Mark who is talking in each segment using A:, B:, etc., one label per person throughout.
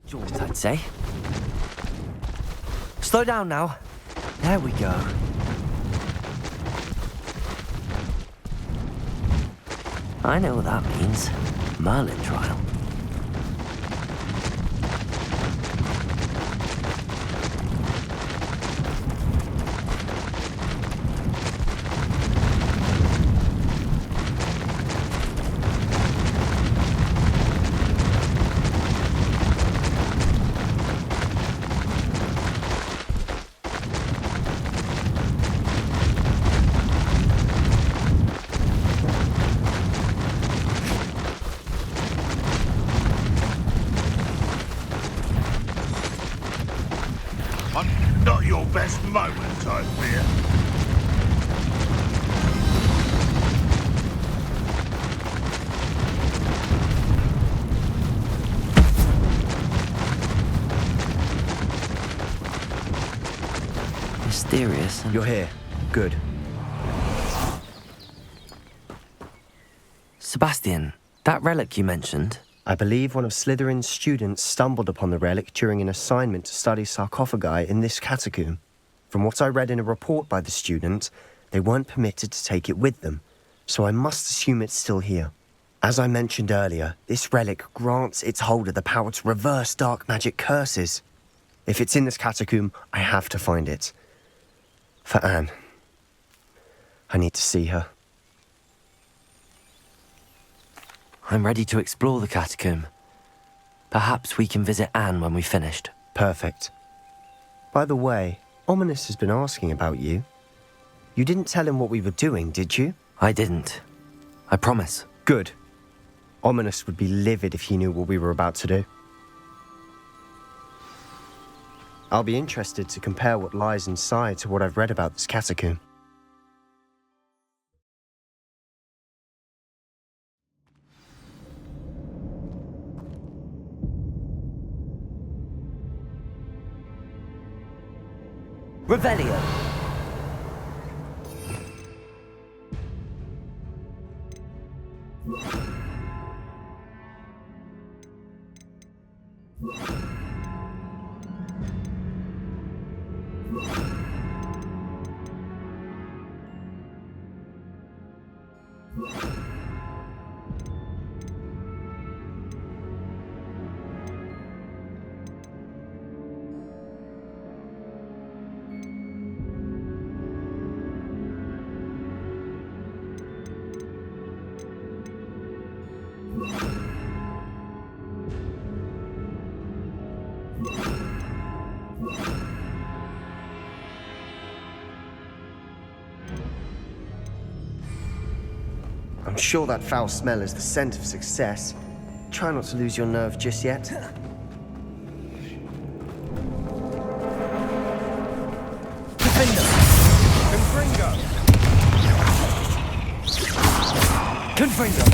A: Short, I'd say. Slow down now. There we go. I know what that means. Merlin trial.
B: Not your best moment, I fear.
A: Mysterious.
C: You're here. Good.
A: Sebastian, that relic you mentioned.
C: I believe one of Slytherin's students stumbled upon the relic during an assignment to study sarcophagi in this catacomb. From what I read in a report by the student, they weren't permitted to take it with them, so I must assume it's still here. As I mentioned earlier, this relic grants its holder the power to reverse dark magic curses. If it's in this catacomb, I have to find it. For Anne. I need to see her.
A: I'm ready to explore the catacomb. Perhaps we can visit Anne when we've finished.
C: Perfect. By the way, Ominous has been asking about you. You didn't tell him what we were doing, did you?
A: I didn't. I promise.
C: Good. Ominous would be livid if he knew what we were about to do. I'll be interested to compare what lies inside to what I've read about this catacomb.
A: Revelio.
C: I'm sure that foul smell is the scent of success. Try not to lose your nerve just yet.
A: Confringo!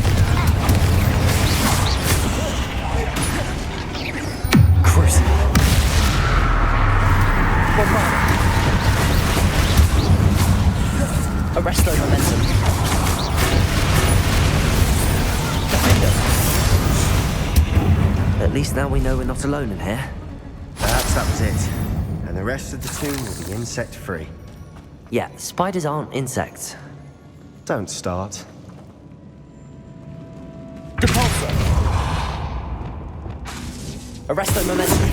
A: Crucible! Arrest their momentum. At least now we know we're not alone in here.
C: Perhaps that was it. And the rest of the tomb will be insect-free.
A: Yeah, spiders aren't insects.
C: Don't start.
A: Depulso! Arrest their momentum.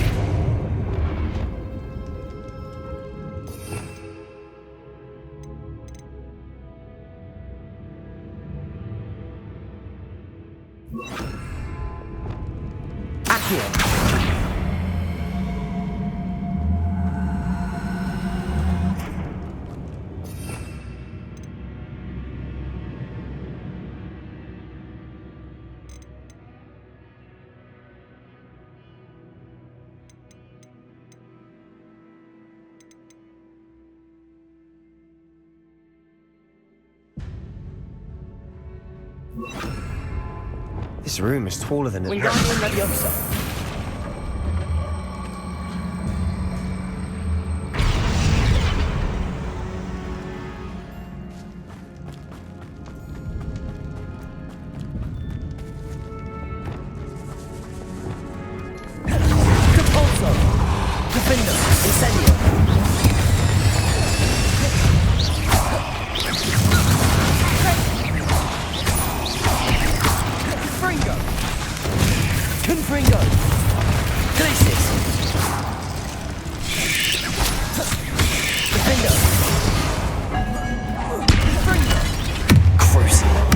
A: Accio!
C: This room is taller than it.
A: Wingardium Leviosa. Defender! Incendio! Confringo! Confringo! Glacis! Defender! Confringo! Crucible!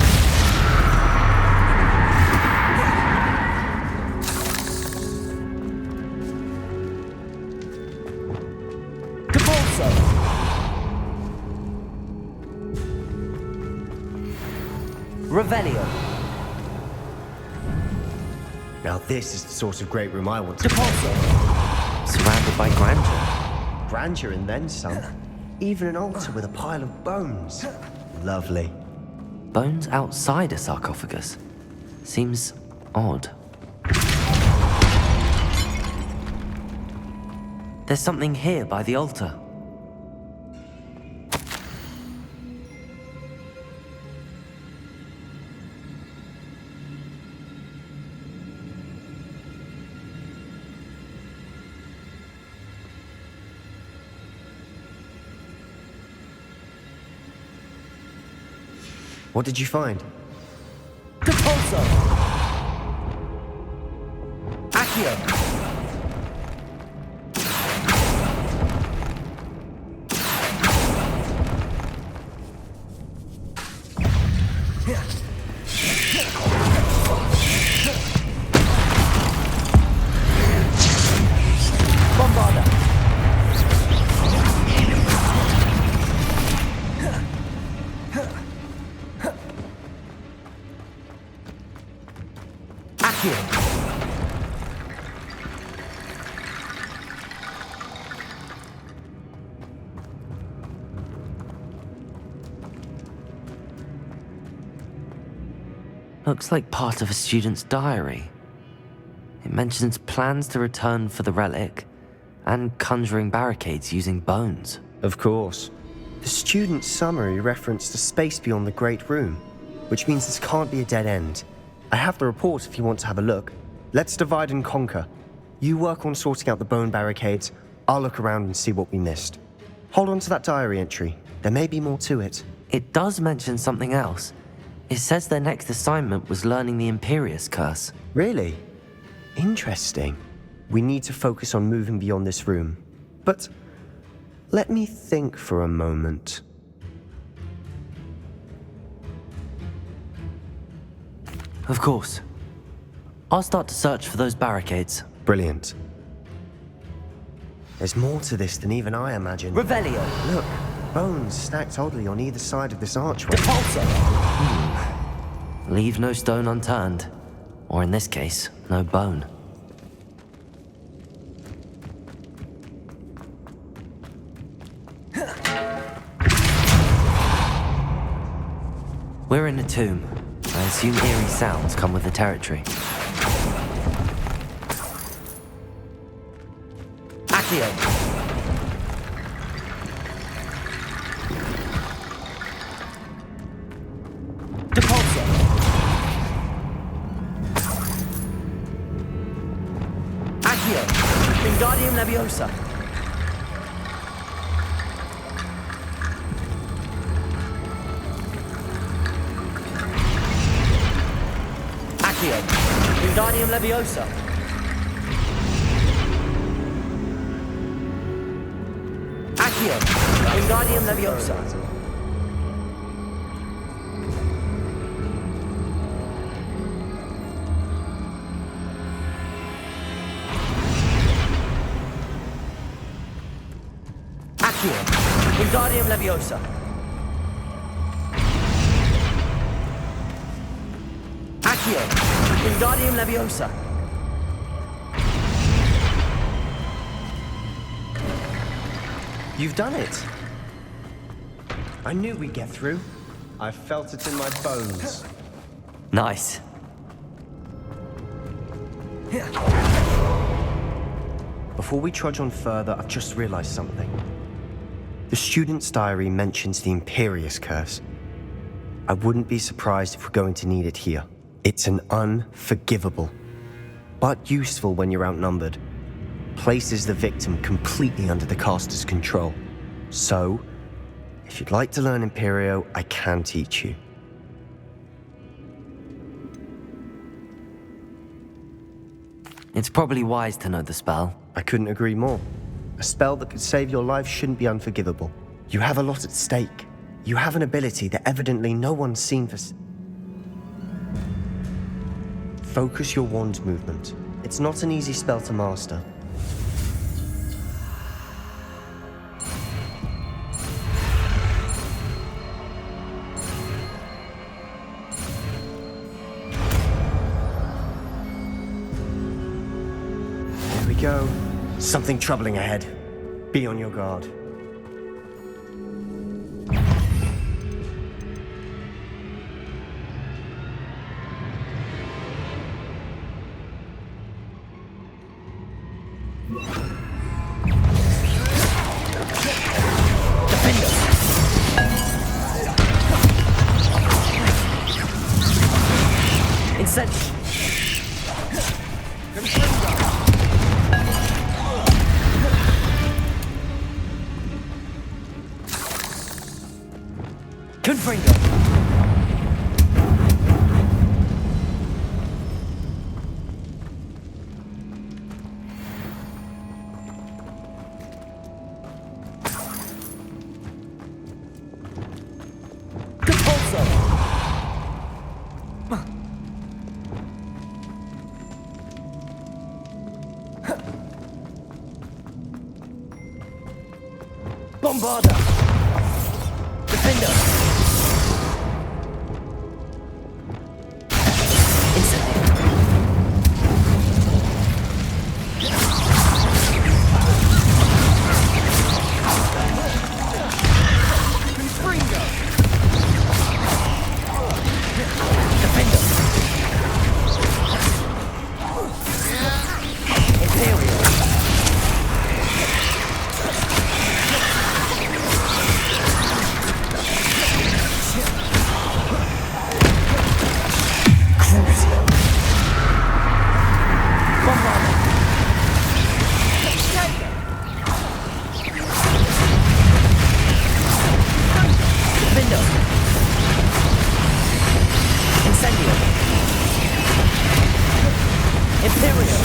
A: Revelio.
C: Now this is the sort of great room I want to
A: Depulso. Surrounded by grandeur.
C: Grandeur and then some. Even an altar with a pile of bones. Lovely.
A: Bones outside a sarcophagus. Seems odd. There's something here by the altar.
C: What did you find?
A: Depulso! Accio! Bombarda! Looks like part of a student's diary. It mentions plans to return for the relic and conjuring barricades using bones.
C: Of course. The student's summary referenced a space beyond the Great Room, which means this can't be a dead end. I have the report if you want to have a look. Let's divide and conquer. You work on sorting out the bone barricades. I'll look around and see what we missed. Hold on to that diary entry. There may be more to it.
A: It does mention something else. It says their next assignment was learning the Imperious Curse.
C: Really? Interesting. We need to focus on moving beyond this room. But let me think for a moment.
A: Of course. I'll start to search for those barricades.
C: Brilliant. There's more to this than even I imagined.
A: Revelio!
C: Look, bones stacked oddly on either side of this archway.
A: Depulso! Leave no stone unturned. Or in this case, no bone. We're in a tomb. I assume eerie sounds come with the territory. Accio! Depulso! Accio! Wingardium Leviosa! Accio! Wingardium Leviosa! Accio! Wingardium Leviosa! Accio! Wingardium Leviosa! Accio! Wingardium Leviosa!
C: You've done it. I knew we'd get through. I felt it in my bones.
A: Nice.
C: Before we trudge on further, I've just realized something. The student's diary mentions the Imperious Curse. I wouldn't be surprised if we're going to need it here. It's an unforgivable, but useful when you're outnumbered. places the victim completely under the caster's control. So, if you'd like to learn Imperio, I can teach you.
A: It's probably wise to know the spell.
C: I couldn't agree more. A spell that could save your life shouldn't be unforgivable. You have a lot at stake. You have an ability that evidently no one's seen for... Focus your wand movement. It's not an easy spell to master. There we go. Something troubling ahead. Be on your guard.
A: Bombarda! Defender! Incendio! Confringo! Defender! Imperial!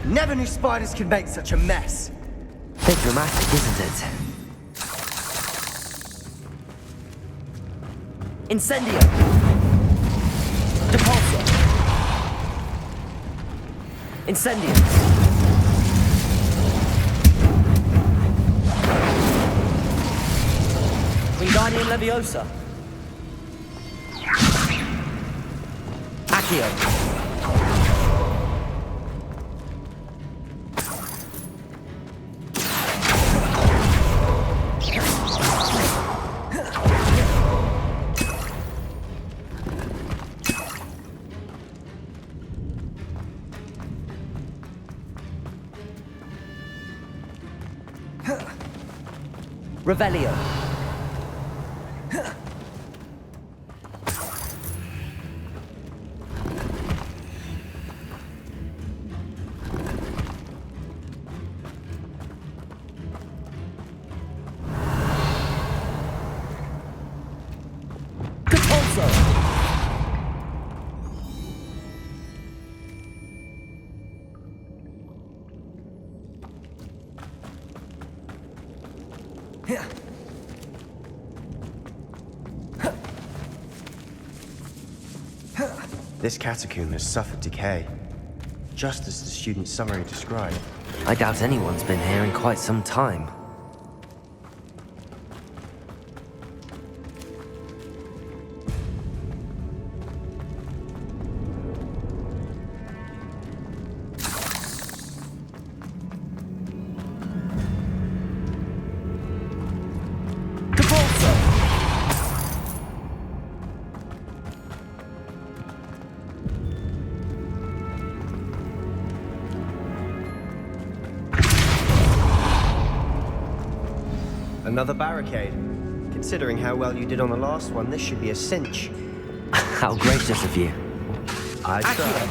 C: Never knew spiders could make such a mess.
A: Bit dramatic, isn't it? Incendio! Depulso! Incendio! Wingardium Leviosa! Accio! Revelio.
C: This catacomb has suffered decay, just as the student's summary described.
A: I doubt anyone's been here in quite some time.
C: Another barricade. Considering how well you did on the last one, this should be a cinch.
A: How gracious of you.
C: I tried.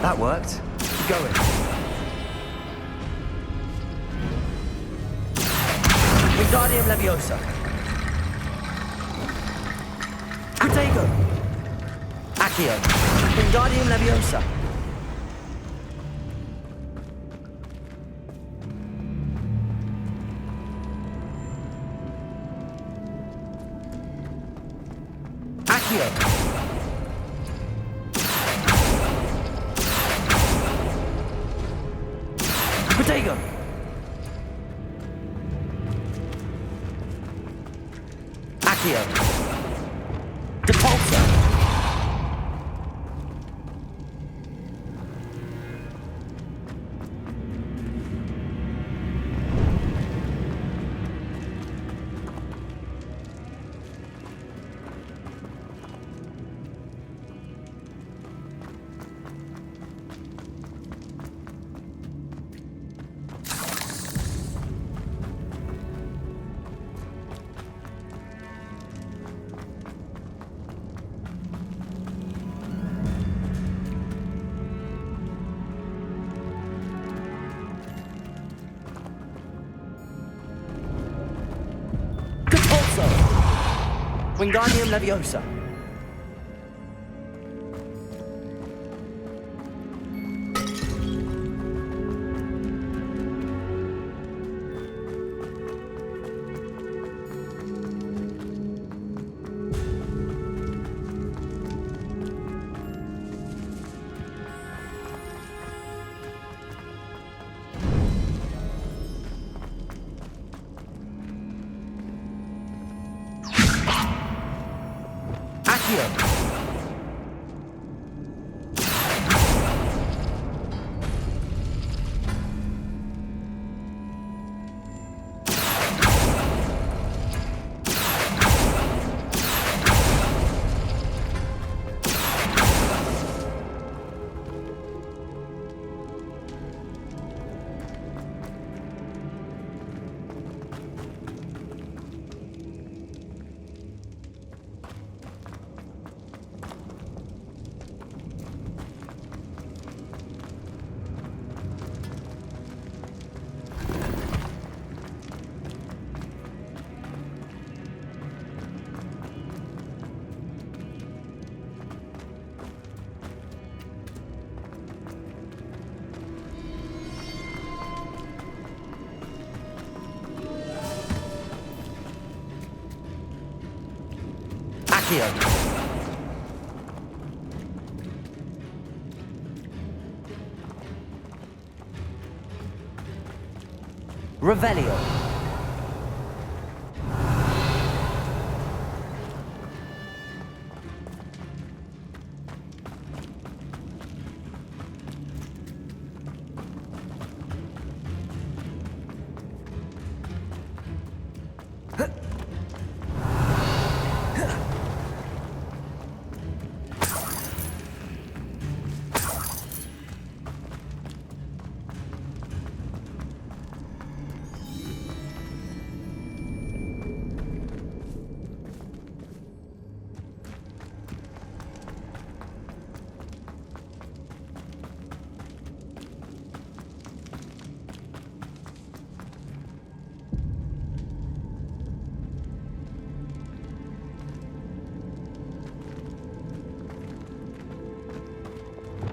C: That worked. Keep going.
D: Wingardium Leviosa. Protego. Accio. Wingardium Leviosa. Accio. Protego. Accio. Depulso. Wingardium Leviosa. Revelio.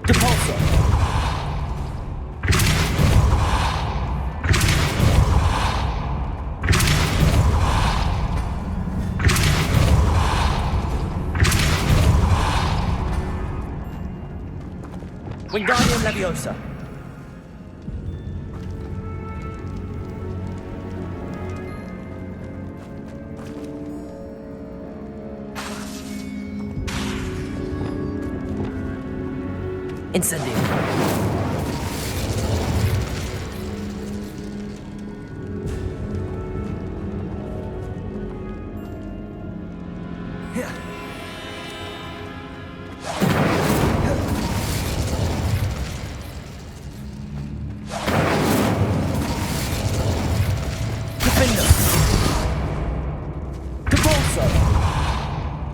D: Depulso. Wingardium Leviosa. Incendio.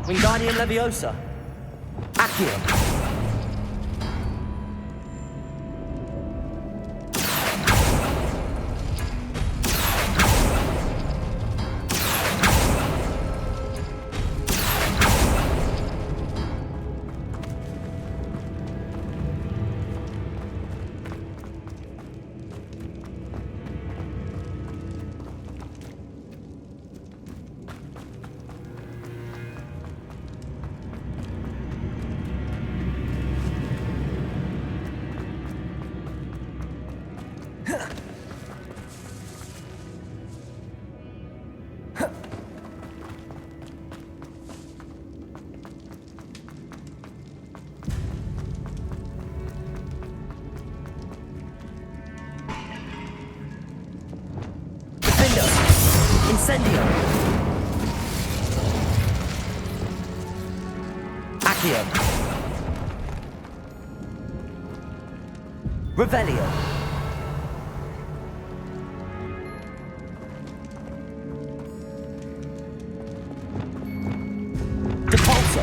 D: Wingardium Leviosa. Accio. Incendio. Accio. Revelio. Depulso.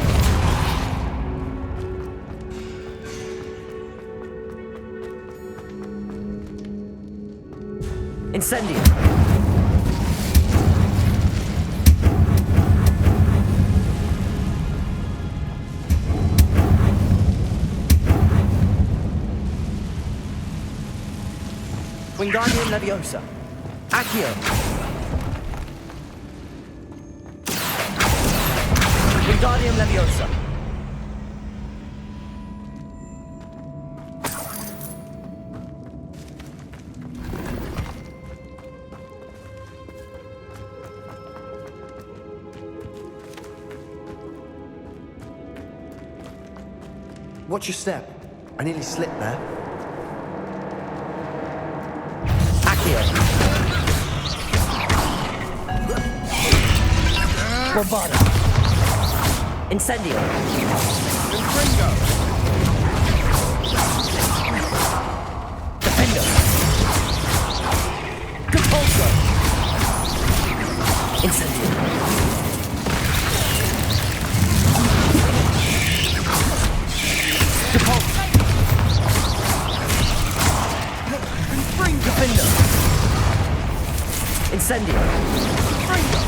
D: Incendio. Wingardium Leviosa. Accio. Wingardium Leviosa.
C: Watch your step. I nearly slipped there.
D: Bravado. Incendio.
B: Infringo.
D: Defendo. Compulso. Incendio. Depulso.
B: Infringo.
D: Defendo. Incendio.
B: Infringo.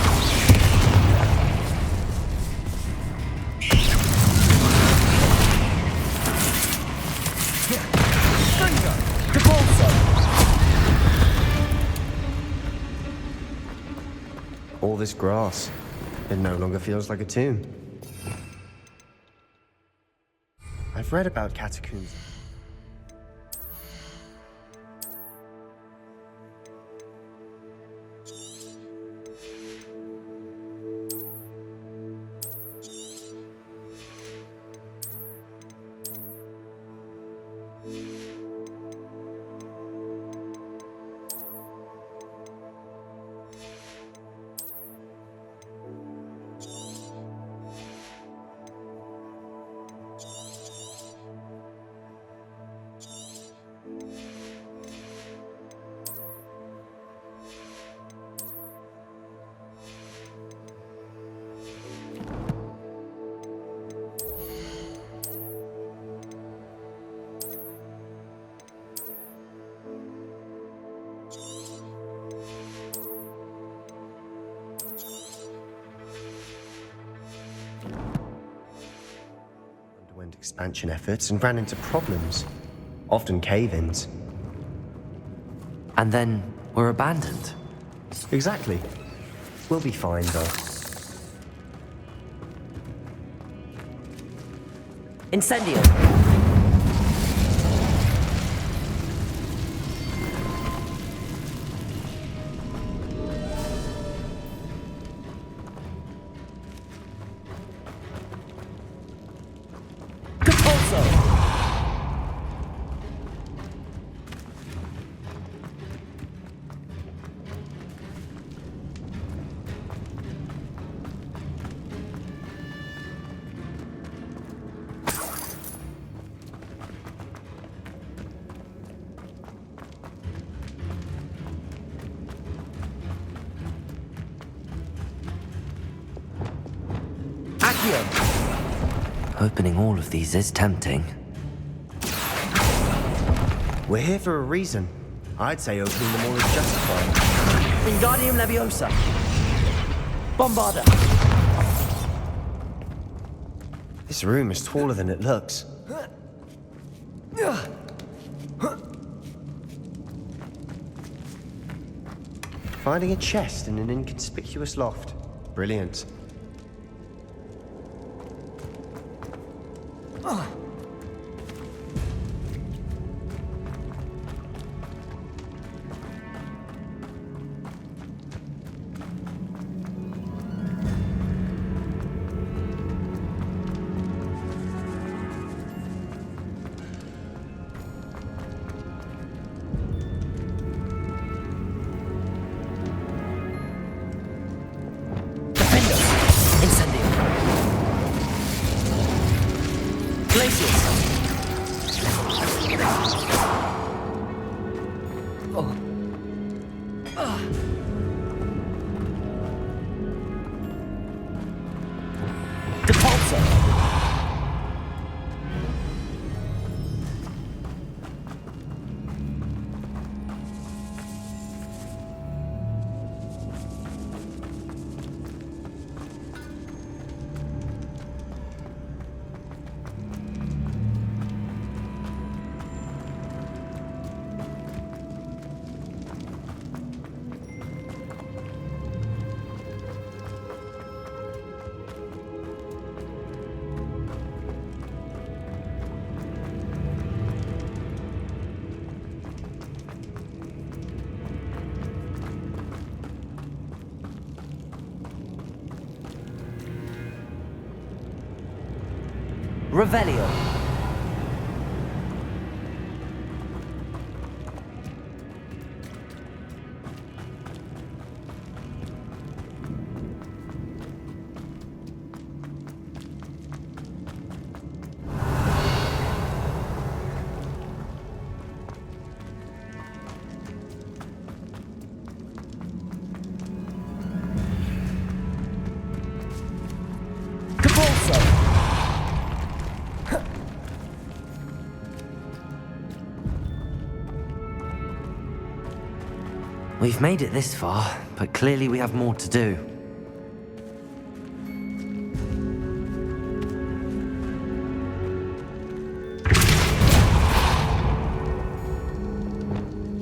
C: All this grass. It no longer feels like a tomb. I've read about catacombs. Underwent expansion efforts and ran into problems, often cave-ins.
A: And then were abandoned.
C: Exactly. We'll be fine, though.
D: Incendio. Compulso. Accio.
A: Opening all of these is tempting.
C: We're here for a reason. I'd say opening them all is justified.
D: Wingardium Leviosa. Bombarda.
C: This room is taller than it looks. Finding a chest in an inconspicuous loft. Brilliant.
D: Revelio.
A: We've made it this far, but clearly we have more to do.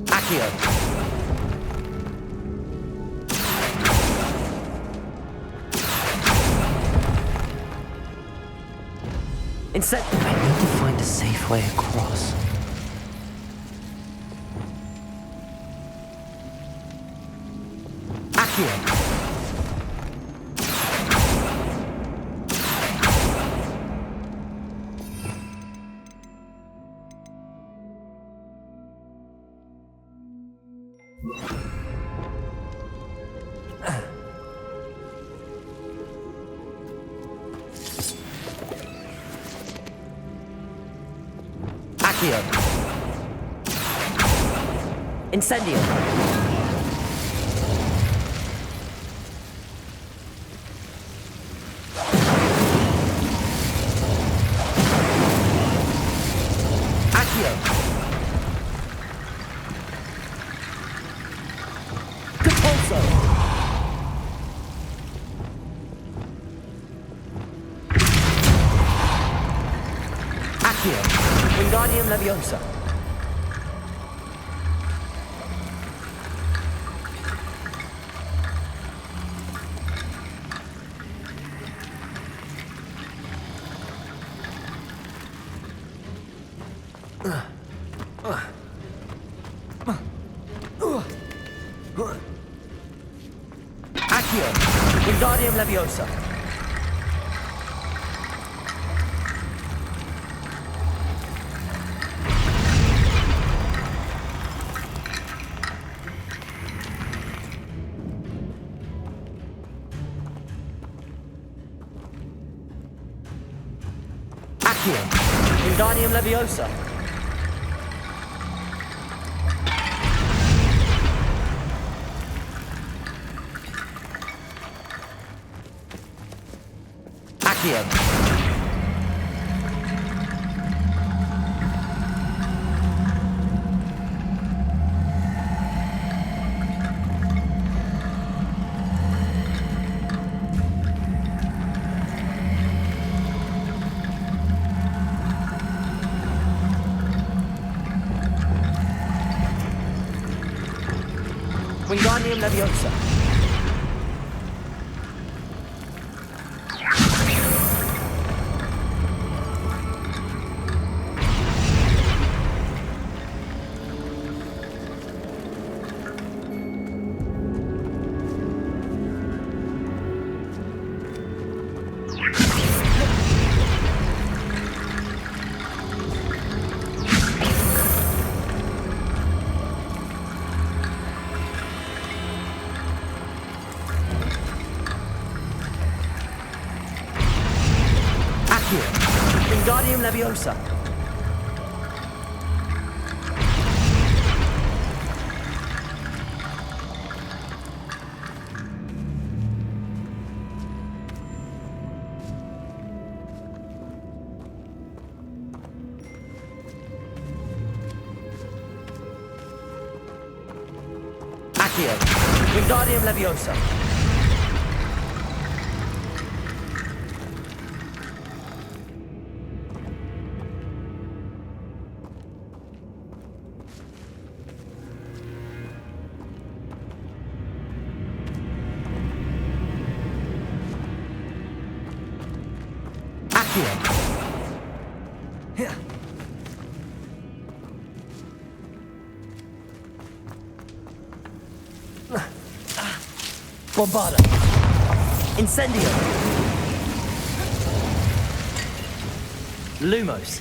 D: Accio. Inset.
A: I need to find a safe way across.
D: Accio. Incendio. Wingardium Leviosa. Accio. Wingardium Leviosa. Wingardium Leviosa. Accio. Wingardium Leviosa. Wingardium Leviosa. Accio. Wingardium Leviosa. Bombarda. Incendio. Lumos.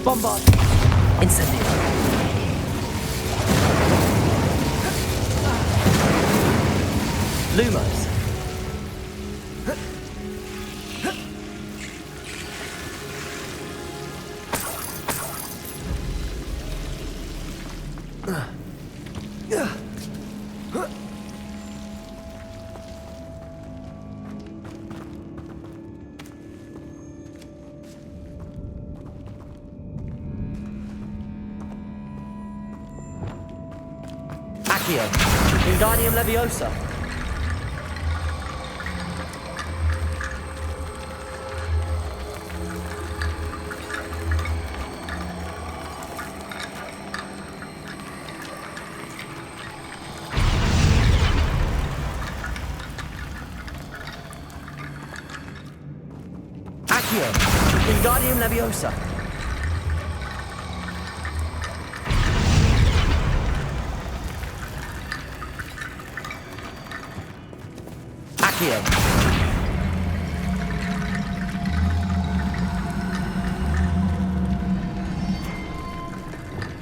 D: Bombard. Incendio. Lumos. Accio. Wingardium Leviosa. Accio. Wingardium Leviosa. Accio.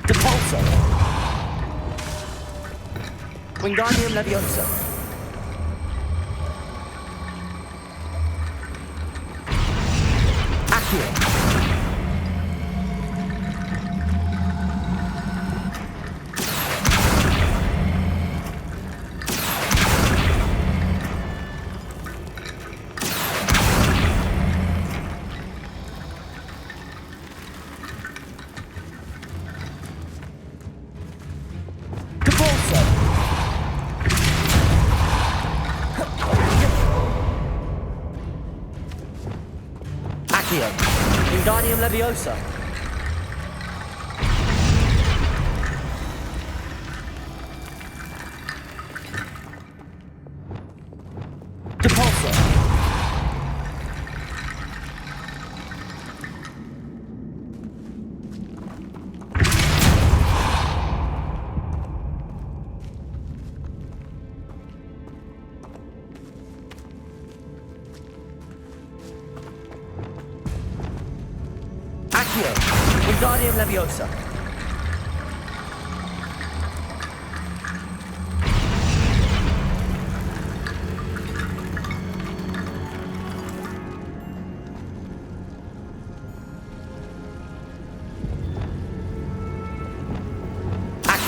D: Depulso. Wingardium Leviosa. Accio. Accio. Wingardium Leviosa. Depulso. Accio. Wingardium Leviosa.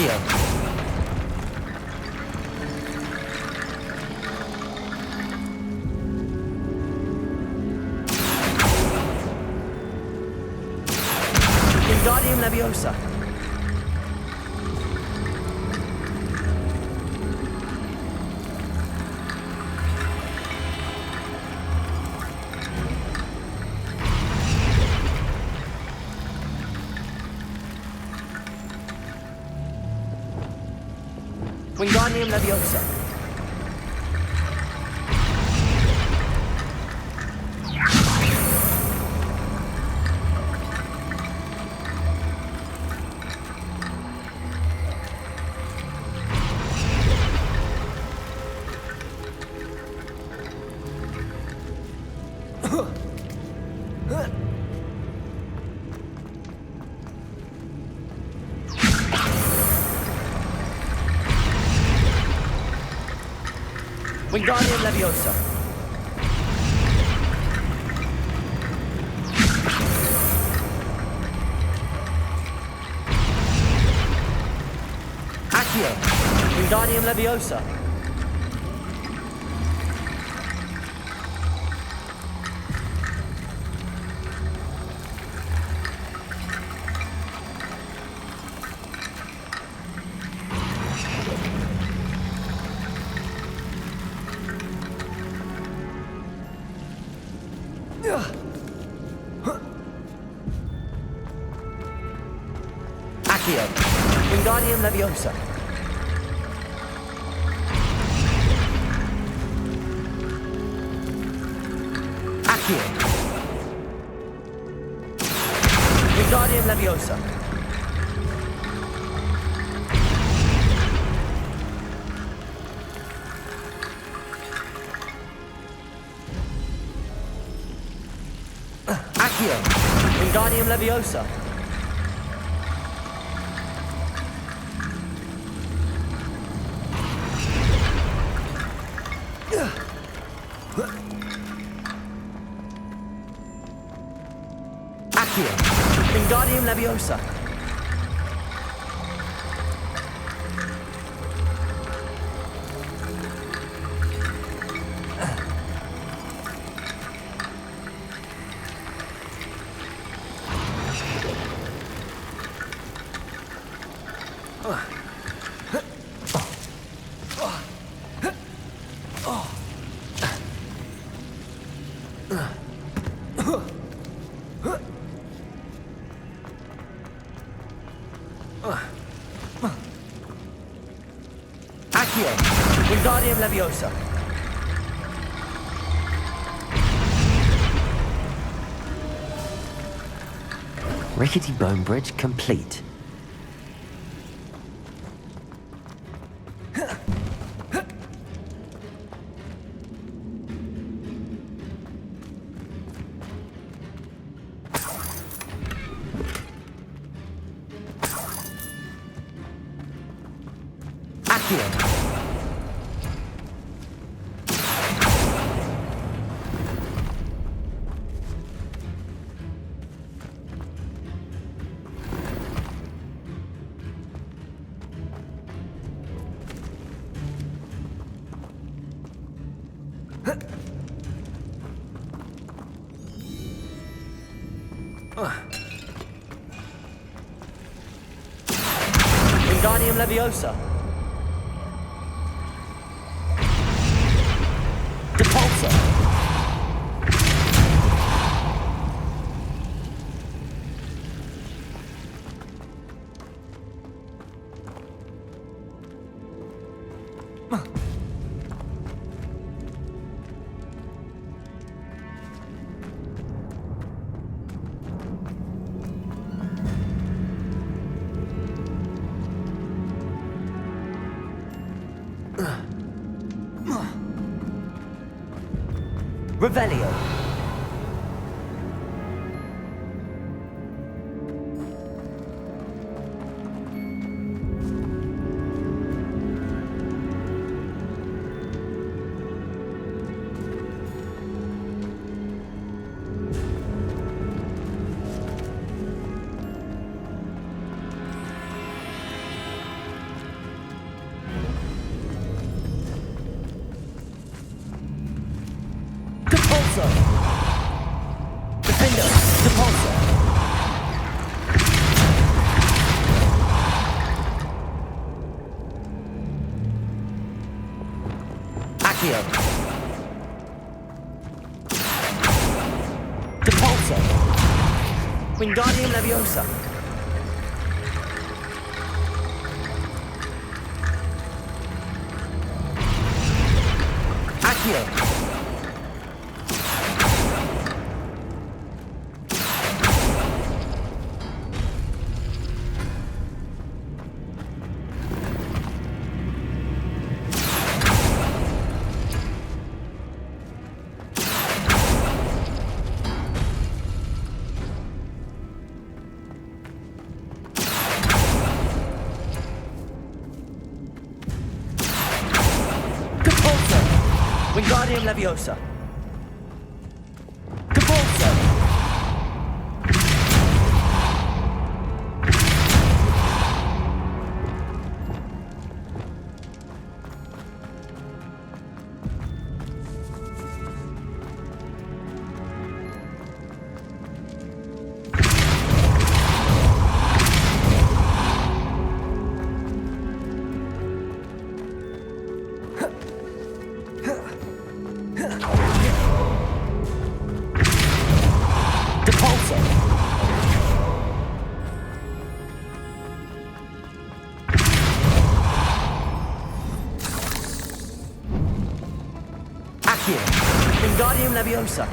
D: Accio. Wingardium Leviosa. Wingardium Leviosa. Wingardium Leviosa. Accio. Wingardium Leviosa. Accio. Wingardium Leviosa. Accio. Wingardium Leviosa. Accio. Wingardium Leviosa. Accio. Wingardium Leviosa. Accio. Wingardium Leviosa.
A: Rickety bone bridge complete.
D: Accio. Wingardium Leviosa. Repulsor. Revelio. Depulso! Defender! Depulso! Accio! Depulso! Wingardium Leviosa! Accio! Wingardium Leviosa. Depulso! Wingardium Leviosa.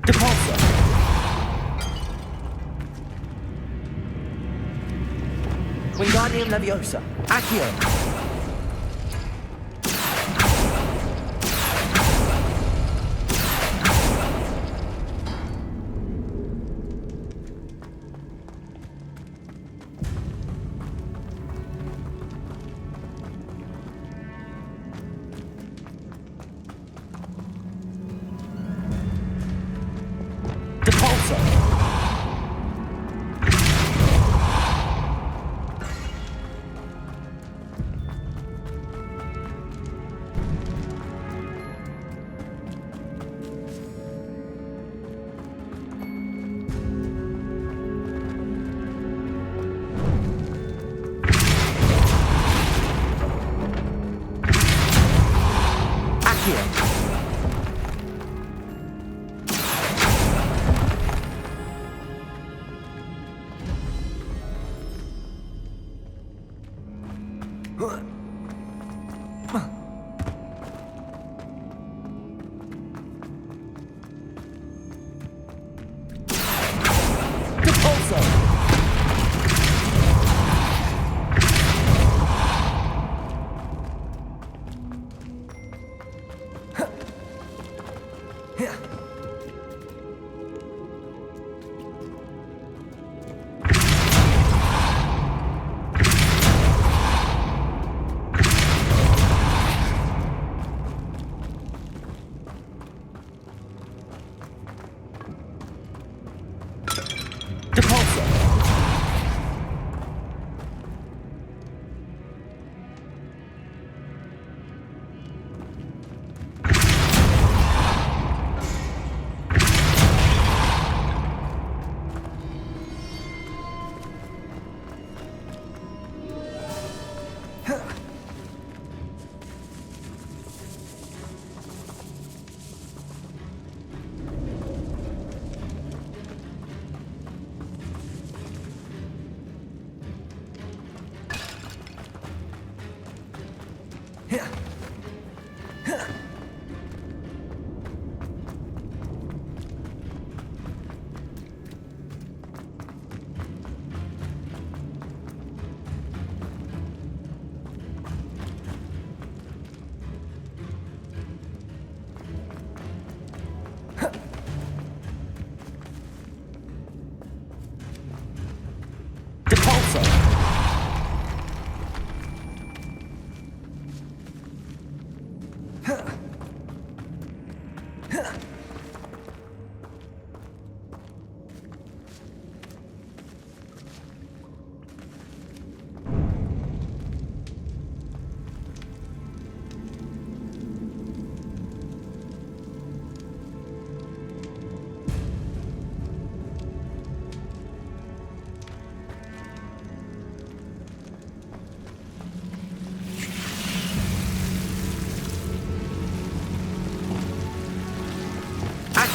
D: Depulso. Wingardium Leviosa. Accio. Depulso.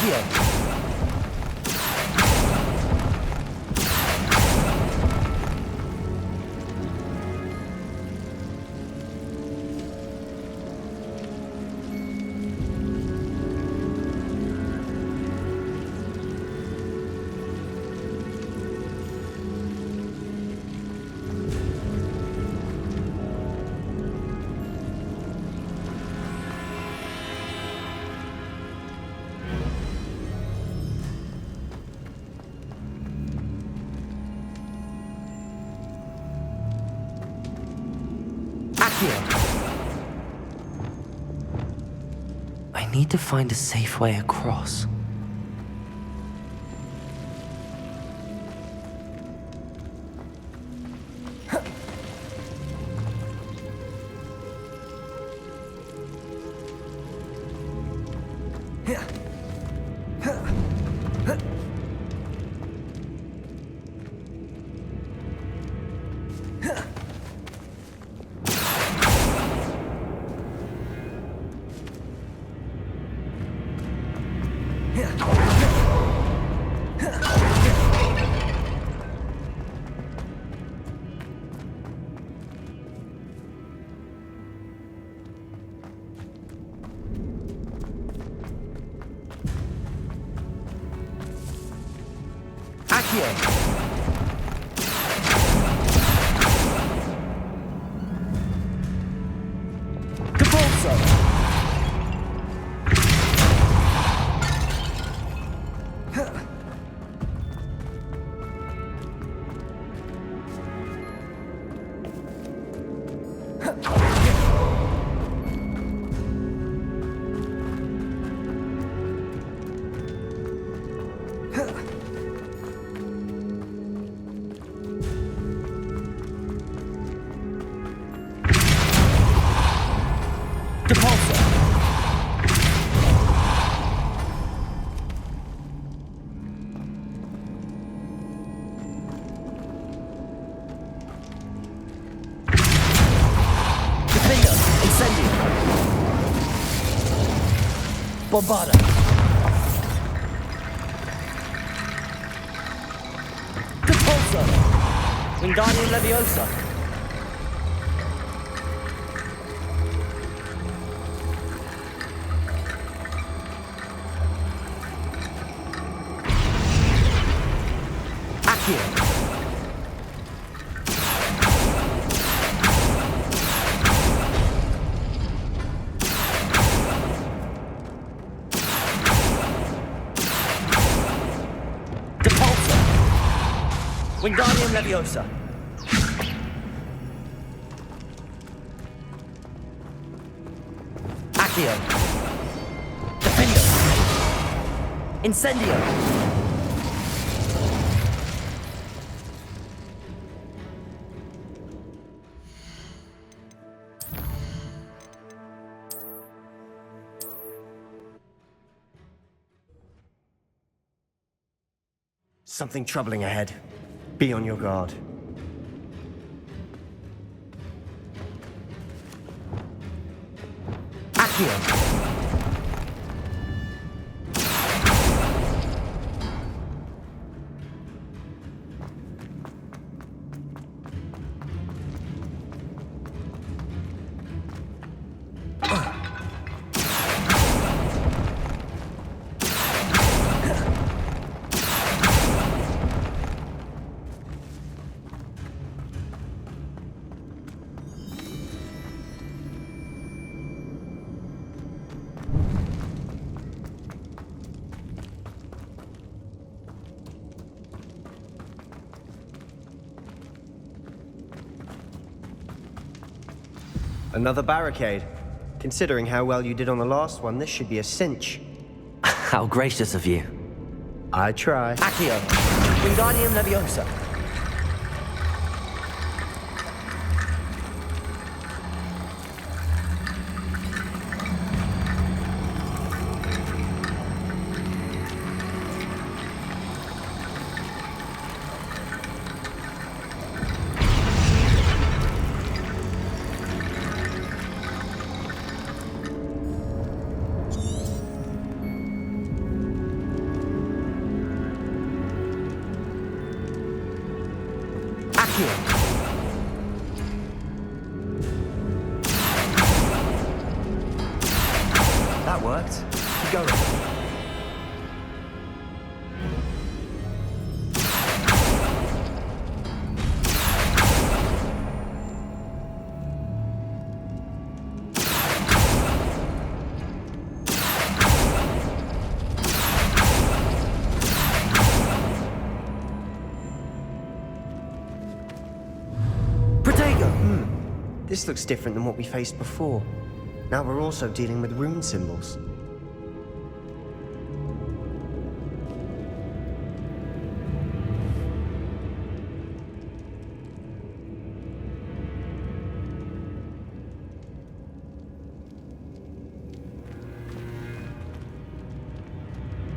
D: Accio.
A: I need to find a safe way across.
D: Bombada. Depulso. Wingardium Leviosa. Accio. Wingardium Leviosa. Accio. Defendio. Incendio.
C: Something troubling ahead. Be on your guard.
D: Accio.
C: Another barricade. Considering how well you did on the last one, this should be a cinch.
A: How gracious of you.
C: I try.
D: Accio. Wingardium Leviosa. Accio. That worked. Keep going.
C: This looks different than what we faced before. Now we're also dealing with rune symbols.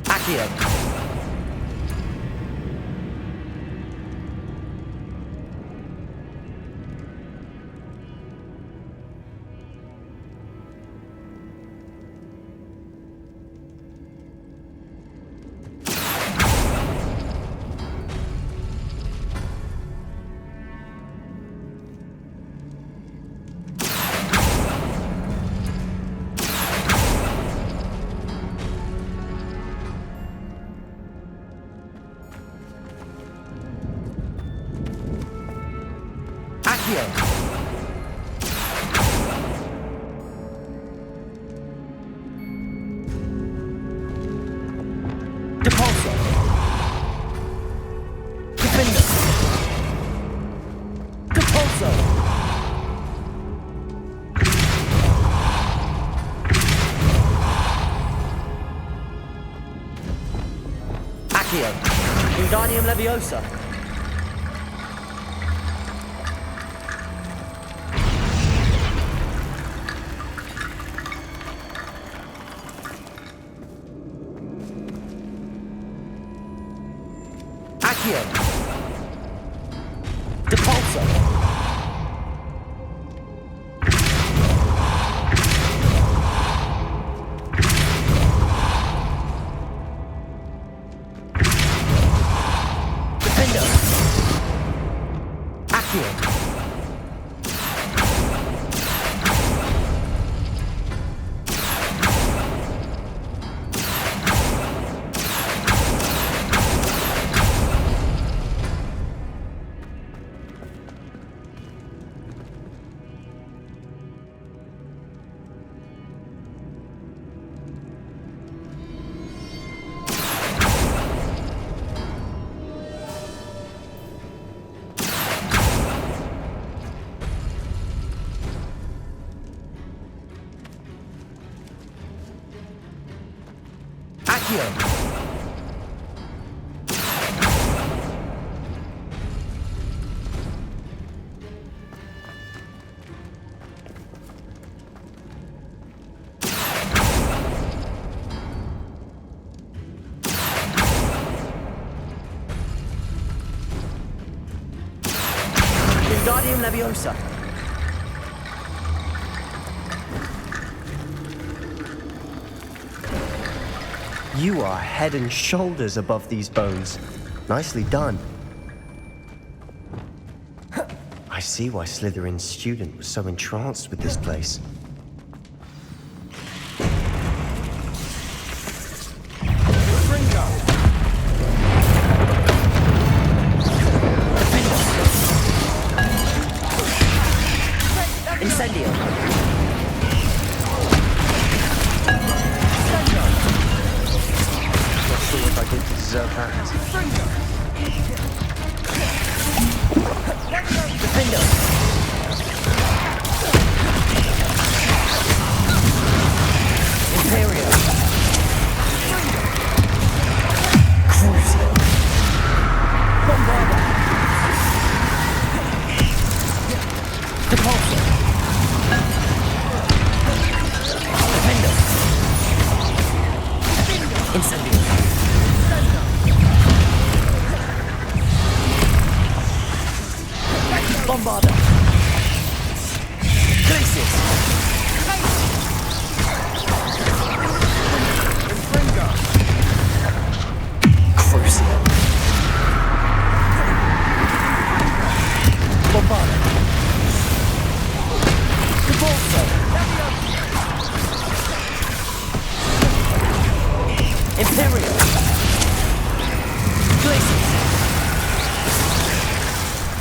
D: Accio. Wingardium Leviosa. Accio. Depulso. Wingardium Leviosa.
C: You are head and shoulders above these bones. Nicely done. I see why Slytherin's student was so entranced with this place.
D: Incendio.
C: Not sure if I did deserve that.
D: Defendo. Imperio. Crucio. Bombarda. Depulso. Defendo. Incendio. Bombarda. Glacius.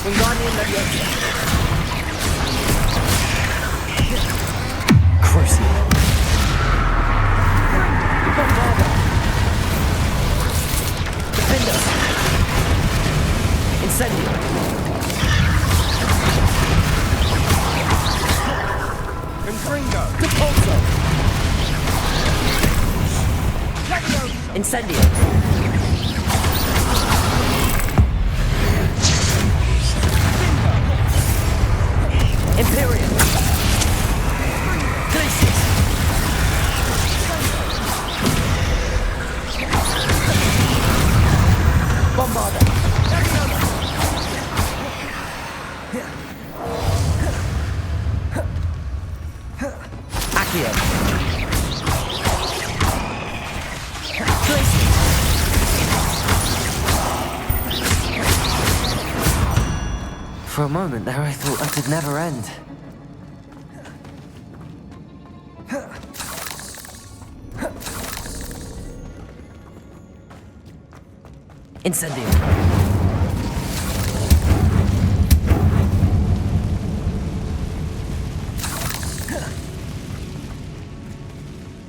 D: Wingardium Leviosa. Crucial. Bombarda. Defender. Incendio.
B: Confringo!
D: Repulso. Incendio. Imperium. Glacius. Bombarda. Accio. Glacius.
A: For a moment there, I thought that could never end.
D: Incendio.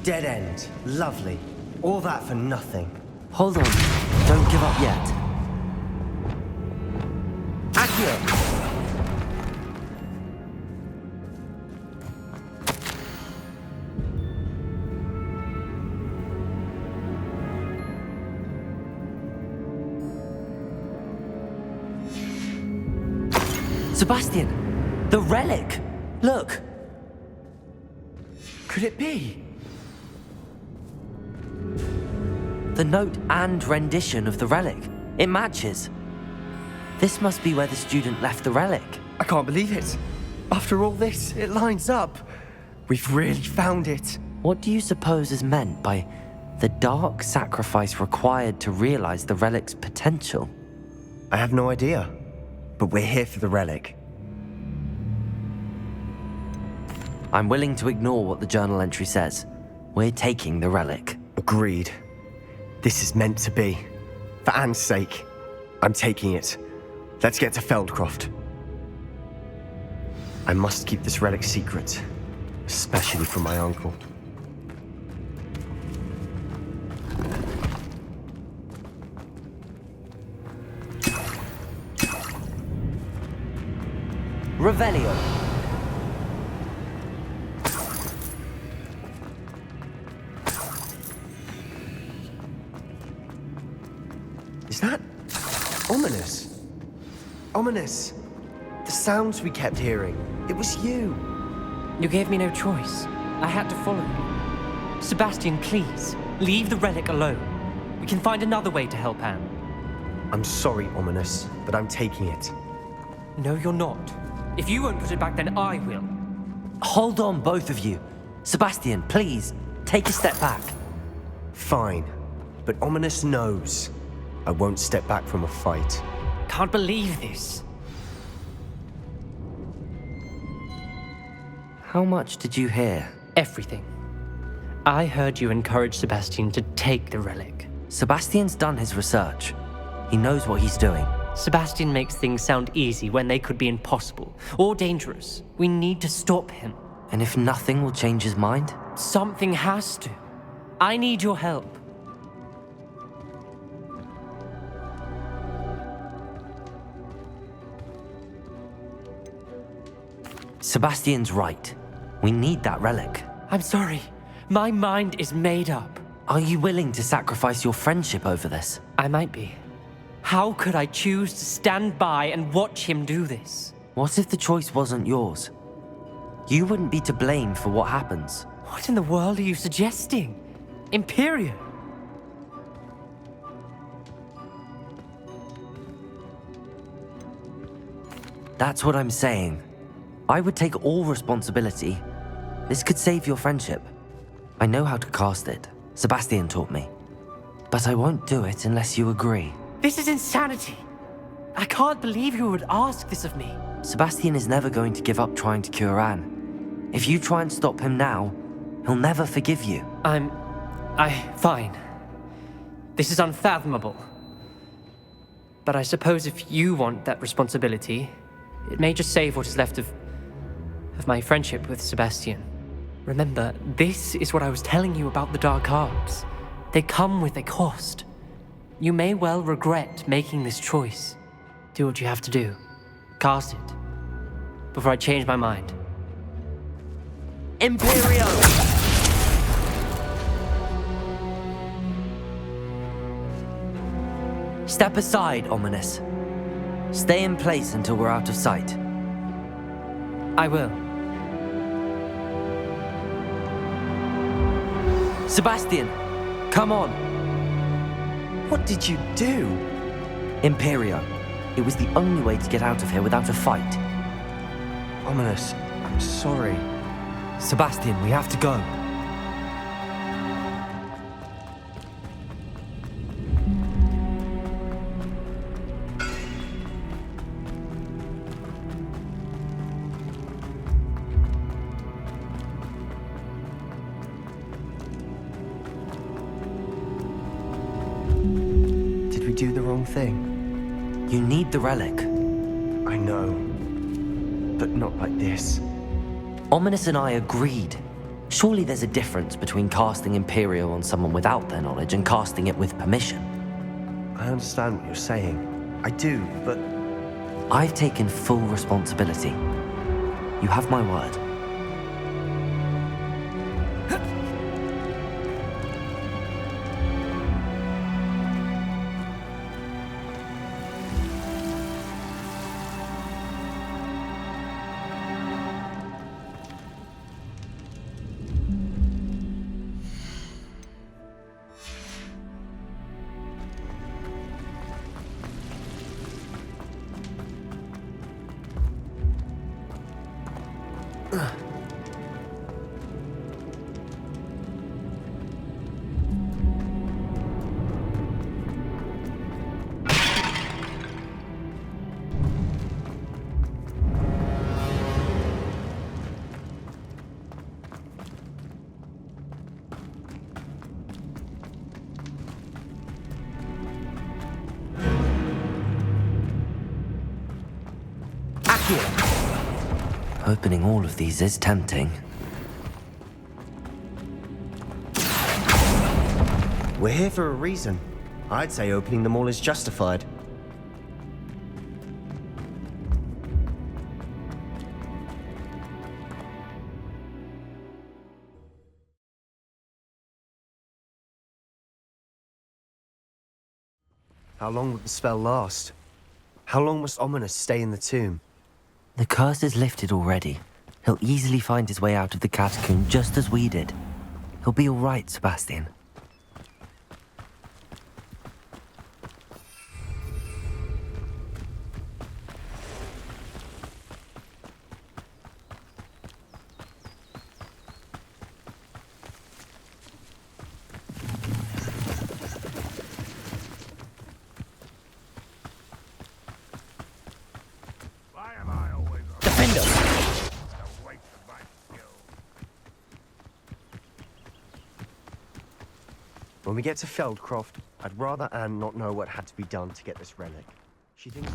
C: Dead end. Lovely. All that for nothing.
A: Hold on, don't give up yet.
D: Accio.
A: Sebastian! The relic! Look!
D: Could it be?
A: The note and rendition of the relic. It matches. This must be where the student left the relic.
C: I can't believe it. After all this, it lines up. We've really found it.
A: What do you suppose is meant by the dark sacrifice required to realize the relic's potential?
C: I have no idea. But we're here for the relic.
A: I'm willing to ignore what the journal entry says. We're taking the relic.
C: Agreed. This is meant to be. For Anne's sake, I'm taking it. Let's get to Feldcroft. I must keep this relic secret, especially from my uncle.
A: Revelio.
C: Is that ominous? Ominous. The sounds we kept hearing. It was you.
E: You gave me no choice. I had to follow you. Sebastian, please, leave the relic alone. We can find another way to help Anne.
C: I'm sorry, Ominous, but I'm taking it.
E: No, you're not. If you won't put it back, then I will.
A: Hold on, both of you. Sebastian, please, take a step back.
C: Fine, but Ominous knows I won't step back from a fight.
E: Can't believe this.
A: How much did you hear?
E: Everything. I heard you encourage Sebastian to take the relic.
A: Sebastian's done his research. He knows what he's doing.
E: Sebastian makes things sound easy when they could be impossible or dangerous. We need to stop him.
A: And if nothing will change his mind?
E: Something has to. I need your help.
A: Sebastian's right. We need that relic.
E: I'm sorry. My mind is made up.
A: Are you willing to sacrifice your friendship over this?
E: I might be. How could I choose to stand by and watch him do this?
A: What if the choice wasn't yours? You wouldn't be to blame for what happens.
E: What in the world are you suggesting? Imperium?
A: That's what I'm saying. I would take all responsibility. This could save your friendship. I know how to cast it. Sebastian taught me. But I won't do it unless you agree.
E: This is insanity. I can't believe you would ask this of me.
A: Sebastian is never going to give up trying to cure Anne. If you try and stop him now, he'll never forgive you.
E: Fine. This is unfathomable. But I suppose if you want that responsibility, it may just save what is left of my friendship with Sebastian. Remember, this is what I was telling you about the dark arts. They come with a cost. You may well regret making this choice. Do what you have to do. Cast it. Before I change my mind.
A: Imperio! Step aside, Ominous. Stay in place until we're out of sight.
E: I will.
A: Sebastian, come on.
C: What did you do?
A: Imperio. It was the only way to get out of here without a fight.
C: Ominous, I'm sorry.
A: Sebastian, we have to go.
C: Did we do the wrong thing?
A: You need the relic.
C: I know. But not like this.
A: Ominous and I agreed. Surely there's a difference between casting Imperio on someone without their knowledge and casting it with permission.
C: I understand what you're saying. I do, but...
A: I've taken full responsibility. You have my word. Opening all of these is tempting.
C: We're here for a reason. I'd say opening them all is justified. How long would the spell last? How long must Ominous stay in the tomb?
A: The curse is lifted already. He'll easily find his way out of the catacomb just as we did. He'll be all right, Sebastian.
B: Why am I always on
D: Defend us!
B: the waste of my skill?
C: When we get to Feldcroft, I'd rather Anne not know what had to be done to get this relic. She thinks...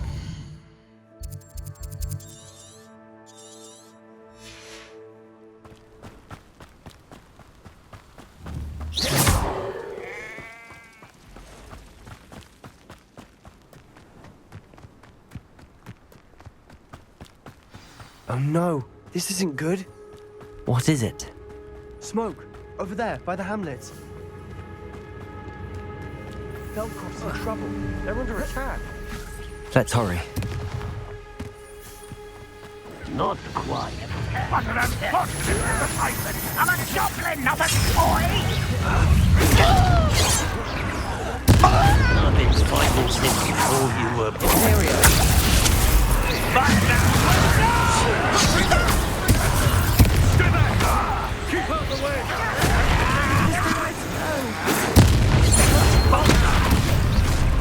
C: Oh no, this isn't good.
A: What is it?
C: Smoke! Over there, by the hamlet. Feldcroft's in trouble. They're under attack.
A: Let's hurry.
B: Not quite. What an unfortunate disappointment! I'm a goblin, not a toy!
D: I've been fighting since before you were born.
B: Back now! Stay back! Keep out the way!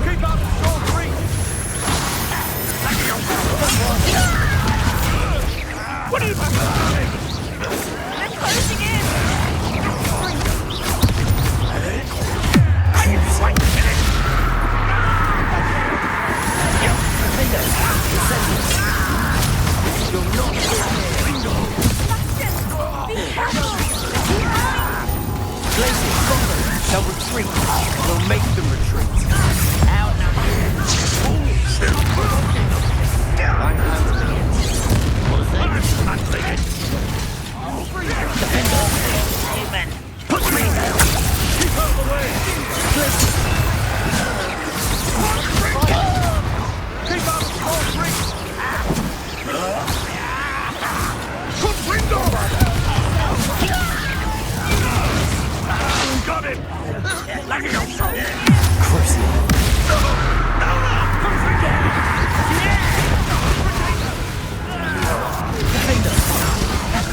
B: Keep out of Storm Creek! What are you doing?
F: They're closing in!
B: Are you fighting it? You're not
F: Sebastian! Be careful!
B: Blazing, they'll retreat. We'll make them retreat. I'm handling it. Handling it. Amen. Push me down. Keep out of the way. Keep out of close reach. Put window. Got it. Let me go.
A: Crucial.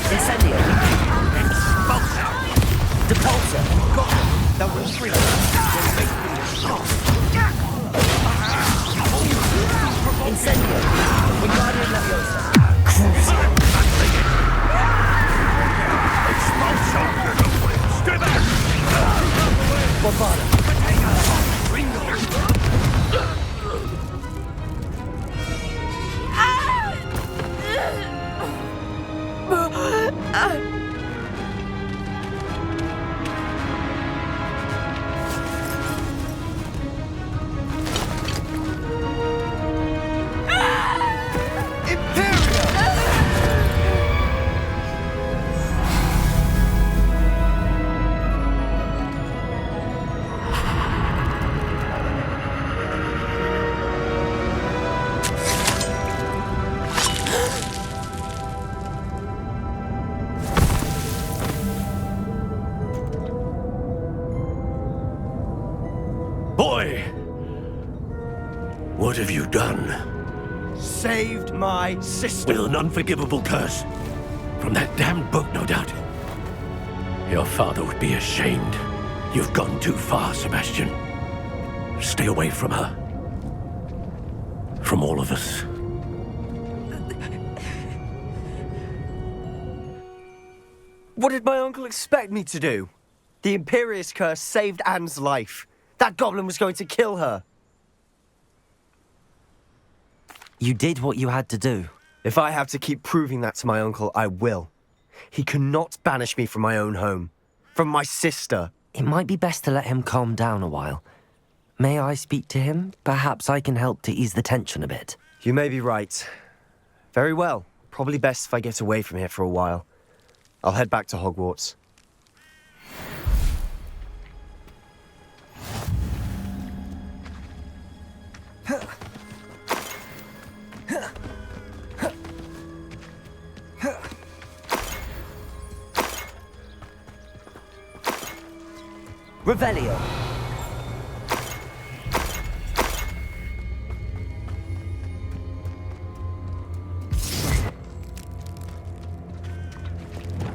B: Incendio. Expulsor. Depulsor. Got it. They'll retreat. We'll make them Incendio. Wingardium Leviosa. Expulsor. Stay back. Bombada. Ringo.
G: Boy! What have you done?
B: Saved my sister.
G: With an unforgivable curse. From that damned book, no doubt. Your father would be ashamed. You've gone too far, Sebastian. Stay away from her. From all of us.
C: What did my uncle expect me to do? The Imperious curse saved Anne's life. That goblin was going to kill her.
A: You did what you had to do.
C: If I have to keep proving that to my uncle, I will. He cannot banish me from my own home. From my sister.
A: It might be best to let him calm down a while. May I speak to him? Perhaps I can help to ease the tension a bit.
C: You may be right. Very well. Probably best if I get away from here for a while. I'll head back to Hogwarts.
A: Revelio.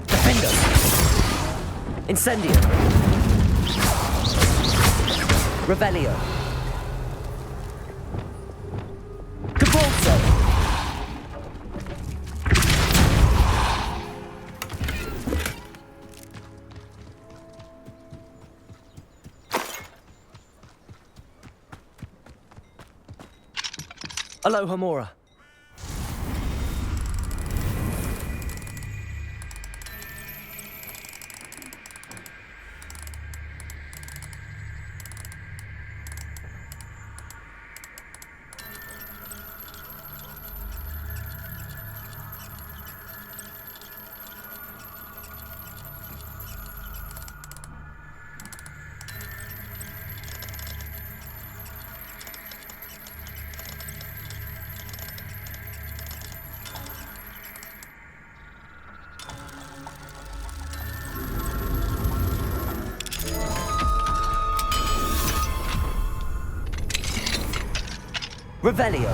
B: Defender. Incendio. Revelio. Cabalso. Aloha Mora. Revelio.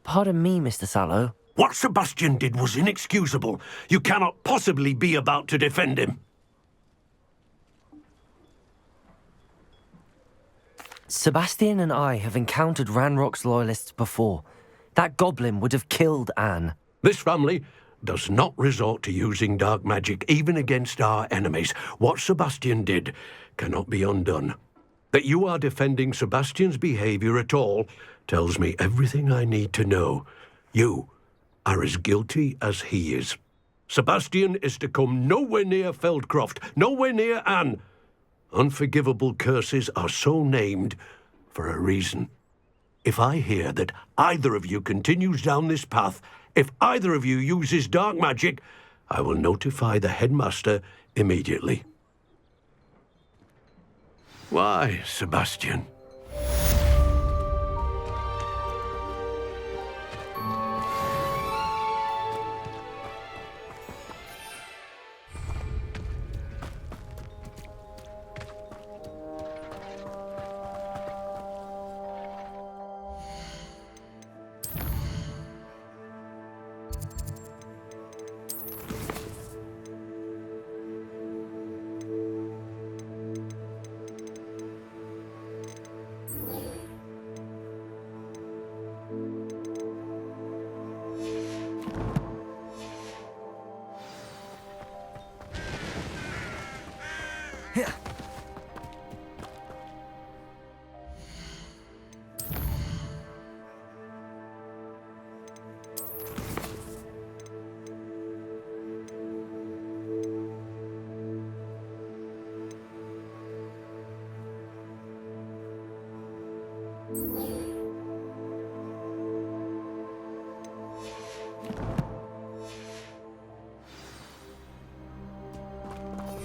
A: Pardon me, Mr. Sallow.
G: What Sebastian did was inexcusable. You cannot possibly be about to defend him.
A: Sebastian and I have encountered Ranrock's loyalists before. That goblin would have killed Anne.
G: This family does not resort to using dark magic even against our enemies. What Sebastian did cannot be undone. That you are defending Sebastian's behavior at all tells me everything I need to know. You are as guilty as he is. Sebastian is to come nowhere near Feldcroft, nowhere near Anne. Unforgivable curses are so named for a reason. If I hear that either of you continues down this path, if either of you uses dark magic, I will notify the headmaster immediately. Why, Sebastian?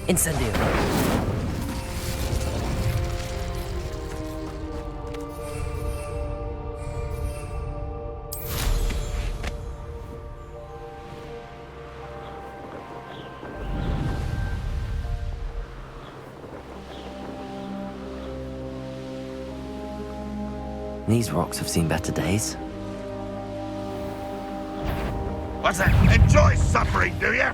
A: Incendio. These rocks have seen better days.
B: What's that? Enjoy suffering, do you?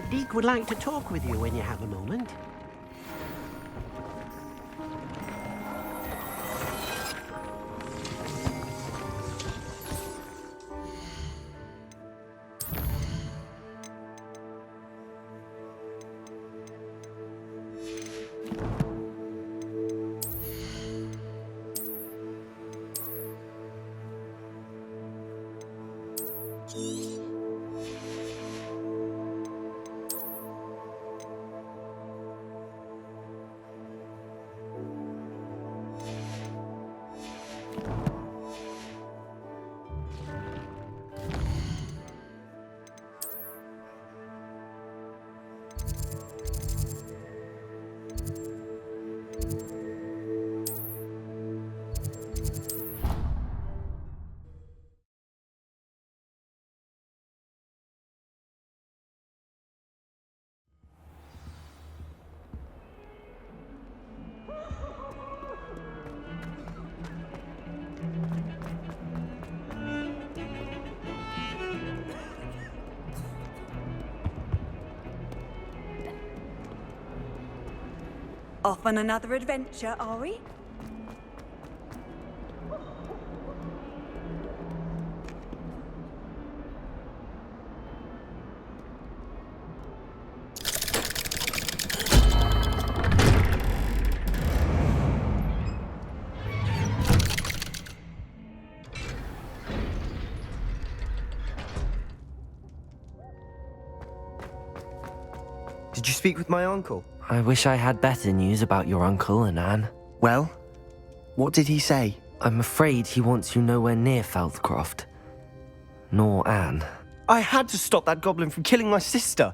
H: Deke would like to talk with you when you have a moment.
F: Off on another adventure, are we?
C: Did you speak with my uncle?
A: I wish I had better news about your uncle and Anne.
C: Well, what did he say?
A: I'm afraid he wants you nowhere near Feldcroft. Nor Anne.
C: I had to stop that goblin from killing my sister.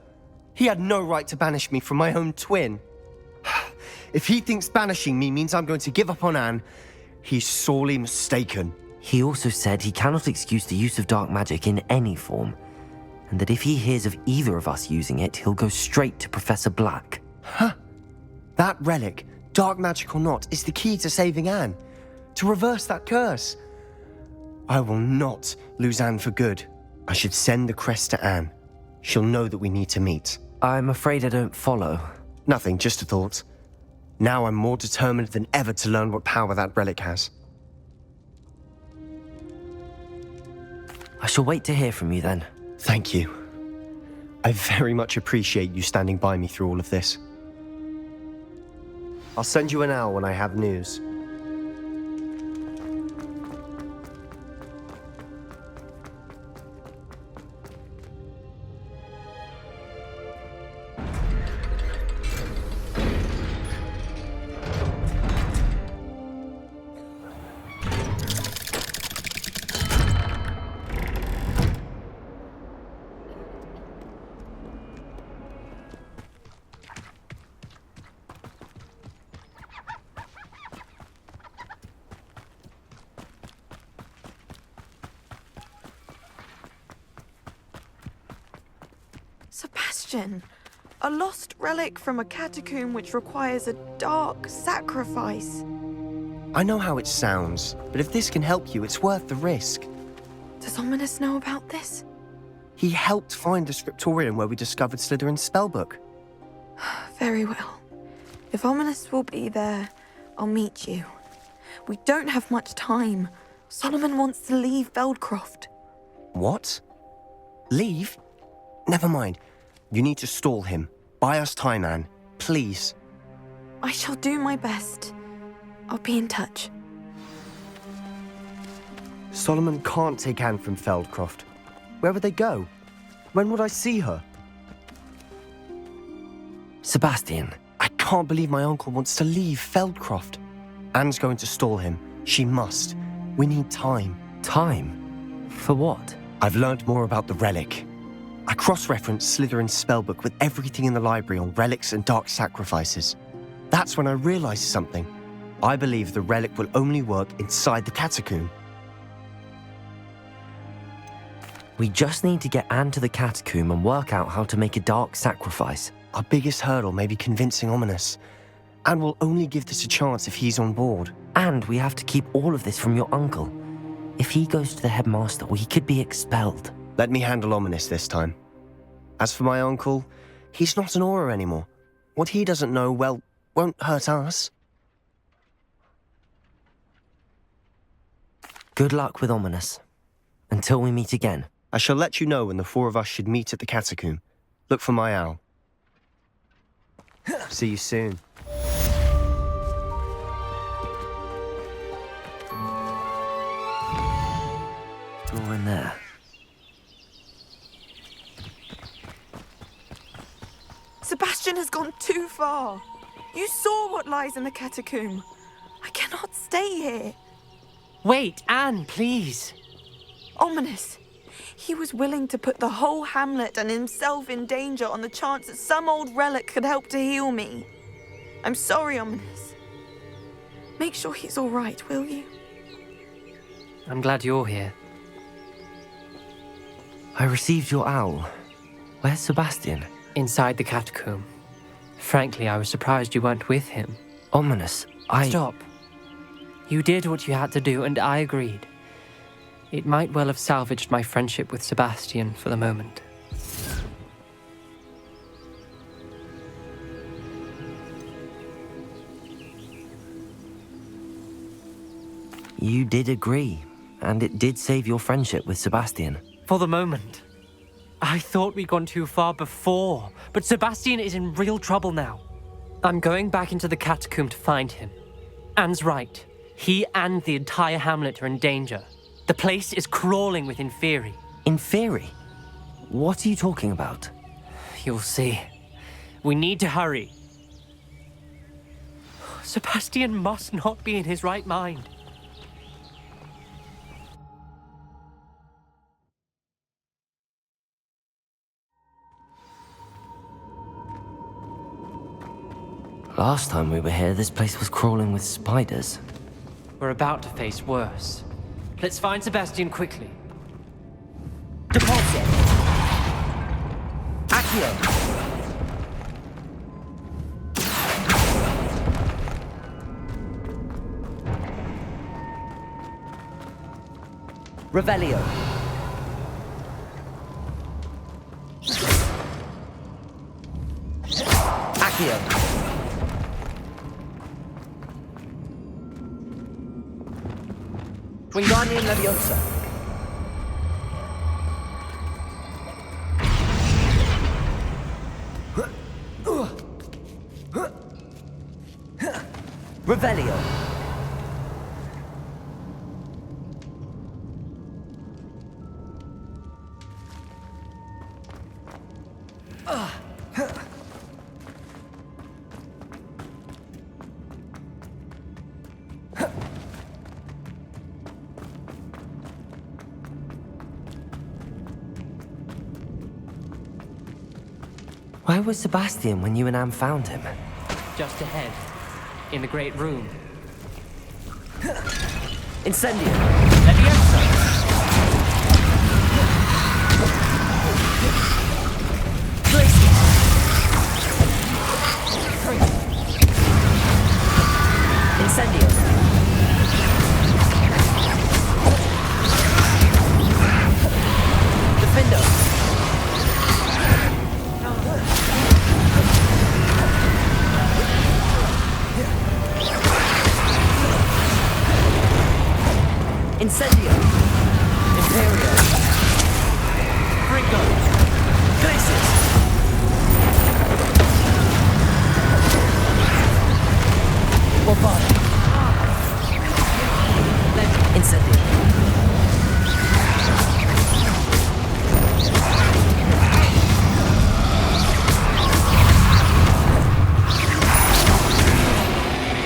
C: He had no right to banish me from my own twin. If he thinks banishing me means I'm going to give up on Anne, he's sorely mistaken.
A: He also said he cannot excuse the use of dark magic in any form, and that if he hears of either of us using it, he'll go straight to Professor Black.
C: That relic, dark magic or not, is the key to saving Anne. To reverse that curse. I will not lose Anne for good. I should send the crest to Anne. She'll know that we need to meet.
A: I'm afraid I don't follow.
C: Nothing, just a thought. Now I'm more determined than ever to learn what power that relic has.
A: I shall wait to hear from you then.
C: Thank you. I very much appreciate you standing by me through all of this. I'll send you an owl when I have news.
I: Sebastian, a lost relic from a catacomb which requires a dark sacrifice.
C: I know how it sounds, but if this can help you, it's worth the risk.
I: Does Ominous know about this?
C: He helped find the scriptorium where we discovered Slytherin's spellbook.
I: Very well. If Ominous will be there, I'll meet you. We don't have much time. Solomon wants to leave Feldcroft.
C: What? Leave? Never mind. You need to stall him. Buy us time, Anne. Please.
I: I shall do my best. I'll be in touch.
C: Solomon can't take Anne from Feldcroft. Where would they go? When would I see her?
A: Sebastian.
C: I can't believe my uncle wants to leave Feldcroft. Anne's going to stall him. She must. We need time.
A: Time? For what?
C: I've learned more about the relic. I cross-referenced Slytherin's spellbook with everything in the library on relics and dark sacrifices. That's when I realized something. I believe the relic will only work inside the catacomb.
A: We just need to get Anne to the catacomb and work out how to make a dark sacrifice.
C: Our biggest hurdle may be convincing Ominous. And we'll only give this a chance if he's on board.
A: And we have to keep all of this from your uncle. If he goes to the headmaster, we could be expelled.
C: Let me handle Ominous this time. As for my uncle, he's not an Auror anymore. What he doesn't know, well, won't hurt us.
A: Good luck with Ominous. Until we meet again.
C: I shall let you know when the four of us should meet at the catacomb. Look for my owl. See you soon.
A: Go in there.
I: Sebastian has gone too far. You saw what lies in the catacomb. I cannot stay here.
E: Wait, Anne, please.
I: Ominous. He was willing to put the whole hamlet and himself in danger on the chance that some old relic could help to heal me. I'm sorry, Ominous. Make sure he's all right, will you?
E: I'm glad you're here.
A: I received your owl. Where's Sebastian?
E: Inside the catacomb. Frankly, I was surprised you weren't with him.
A: Ominous,
E: Stop. You did what you had to do, and I agreed. It might well have salvaged my friendship with Sebastian for the moment.
A: You did agree, and it did save your friendship with Sebastian.
E: For the moment. I thought we'd gone too far before, but Sebastian is in real trouble now. I'm going back into the catacomb to find him. Anne's right. He and the entire hamlet are in danger. The place is crawling with inferi.
A: Inferi? What are you talking about?
E: You'll see. We need to hurry. Sebastian must not be in his right mind.
A: Last time we were here, this place was crawling with spiders.
E: We're about to face worse. Let's find Sebastian quickly.
A: Depulso! Accio! Revelio! Accio! Wingardium Leviosa. Revelio. Where was Sebastian when you and Anne found him?
E: Just ahead, in the great room.
A: Incendio!
E: Leviosa!
A: Incendio! Defendo! Incendio! Imperio! Ringo! Glacius! Bombard! Incendio!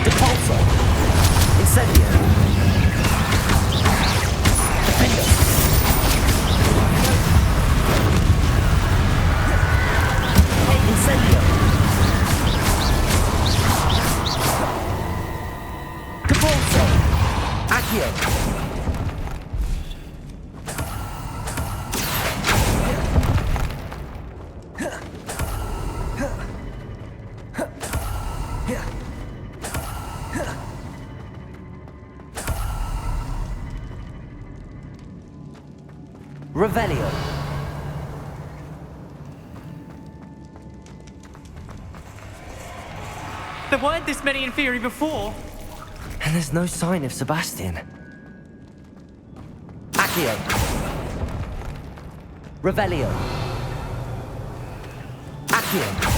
A: Depulso! Incendio! Incendio! Depulso! Accio! Revelio!
E: There weren't this many inferi before.
A: And there's no sign of Sebastian. Accio! Revelio! Accio!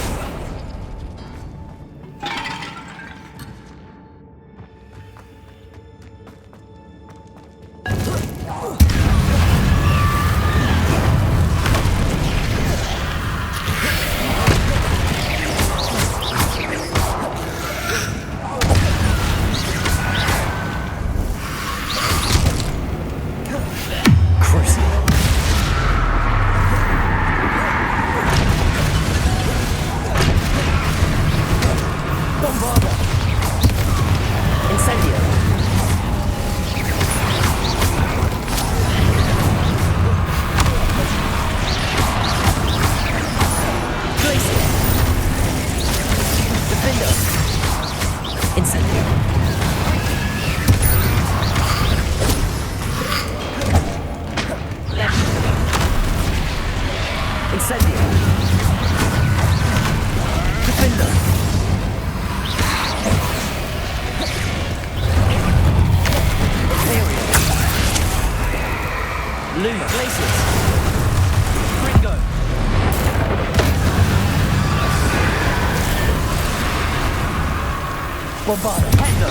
A: Bombarda, Pendo!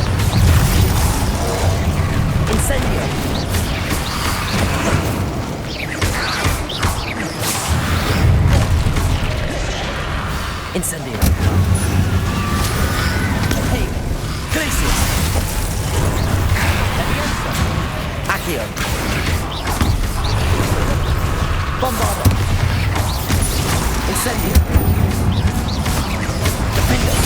A: Incendio! Incendio. Hey, Glacius. Leviosa. Accio. Bombarda. Incendio. Defender.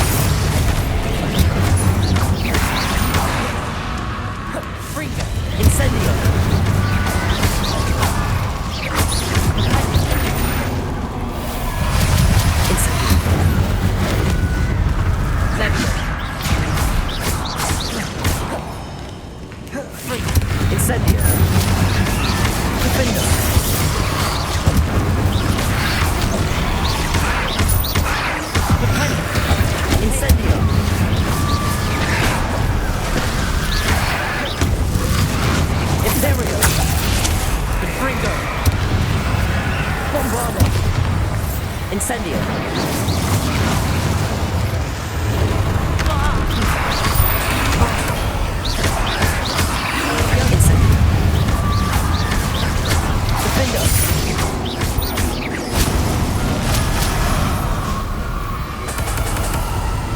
A: Freaker. Incendio. Incendio. Defender. Incendio. Imperio. Confringo. Bombarda. Incendio.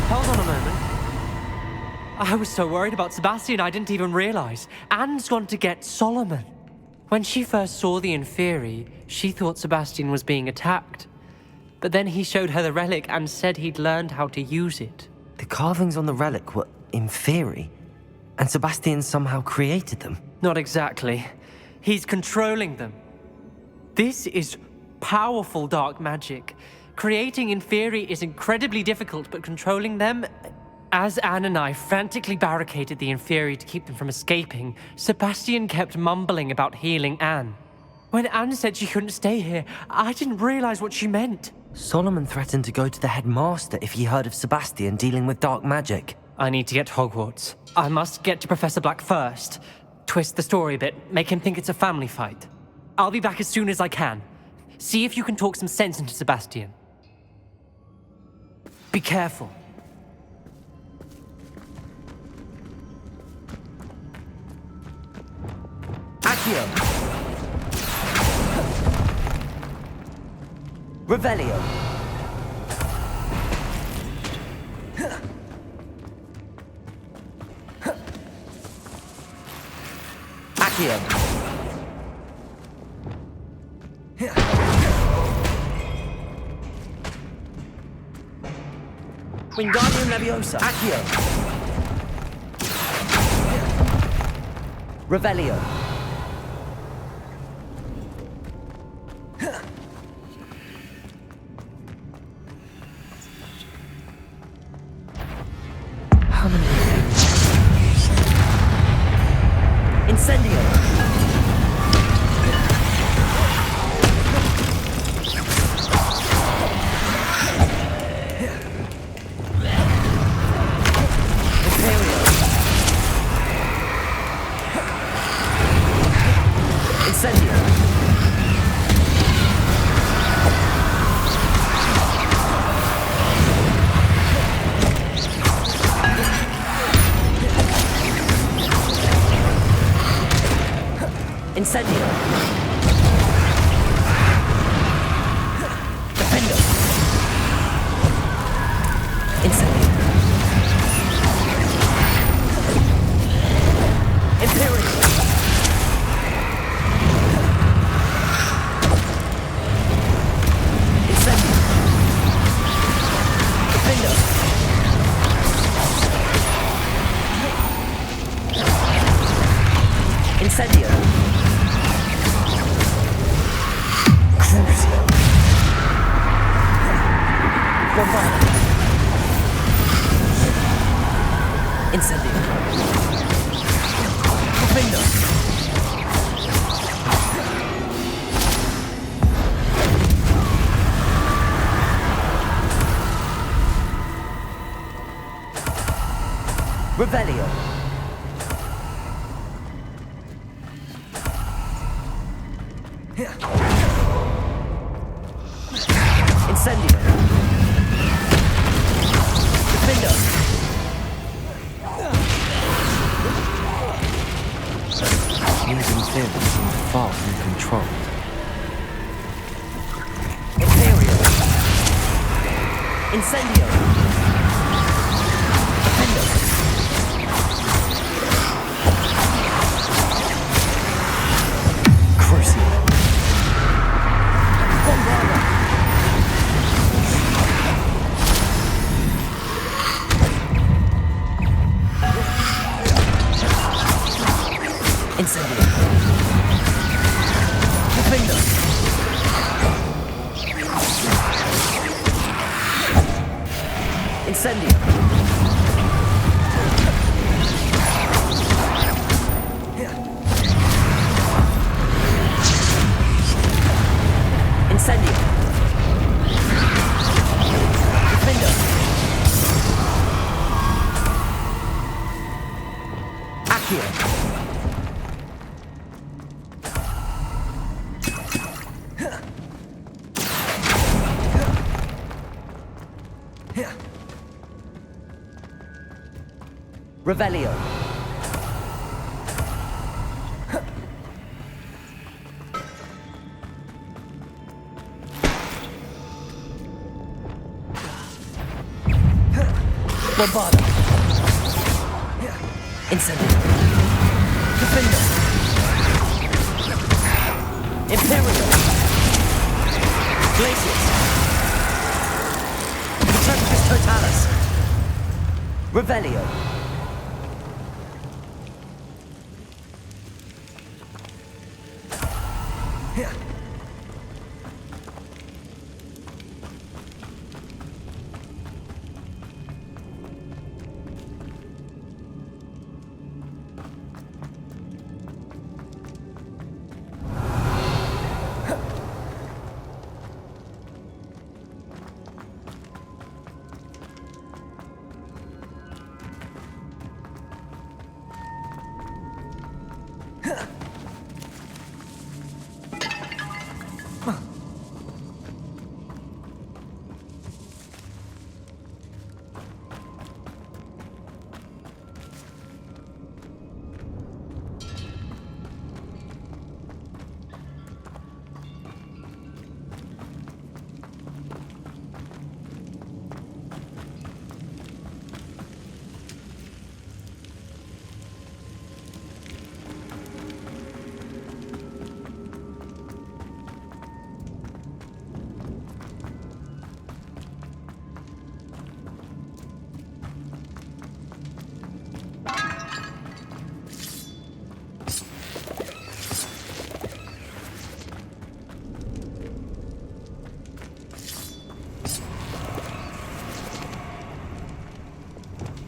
E: Hold on a moment. I was so worried about Sebastian I didn't even realize. Anne's gone to get Solomon. When she first saw the inferi, she thought Sebastian was being attacked. But then he showed her the relic and said he'd learned how to use it.
A: The carvings on the relic were inferi, and Sebastian somehow created them.
E: Not exactly. He's controlling them. This is powerful dark magic. Creating inferi is incredibly difficult, but controlling them... As Anne and I frantically barricaded the inferi to keep them from escaping, Sebastian kept mumbling about healing Anne. When Anne said she couldn't stay here, I didn't realize what she meant.
A: Solomon threatened to go to the headmaster if he heard of Sebastian dealing with dark magic.
E: I need to get to Hogwarts. I must get to Professor Black first. Twist the story a bit, make him think it's a family fight. I'll be back as soon as I can. See if you can talk some sense into Sebastian. Be careful.
A: Accio. Revelio. Accio. Wingardium Leviosa. Accio. Revelio. Incendio. Incendio. Incendio. Defender. Incendio. Inferi. Incendio. Defender. Incendio. Incendio. Defender. Revelio. Incendio. Defender. These inferi seem far from controlled. Imperio. Incendio! Defender! Crucio! Bombarda! Incendio! Defender! Incendio! Incendio! Defender! Accio! Revelio. Bombarda. Incendio. Defender. Imperial. Glacius. Treacherous Totalis. Revelio.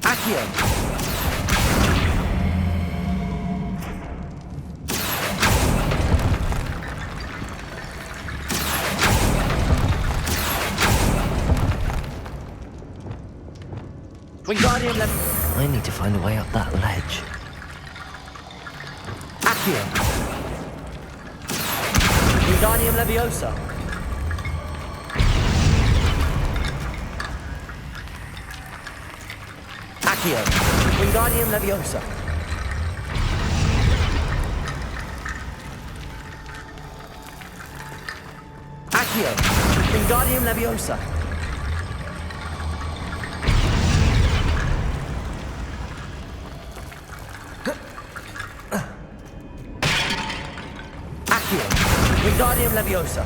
A: Accio. Wingardium Leviosa. I need to find a way up that ledge. Accio. Wingardium Leviosa. Accio. Wingardium Leviosa. Accio. Wingardium Leviosa. Accio. Wingardium Leviosa.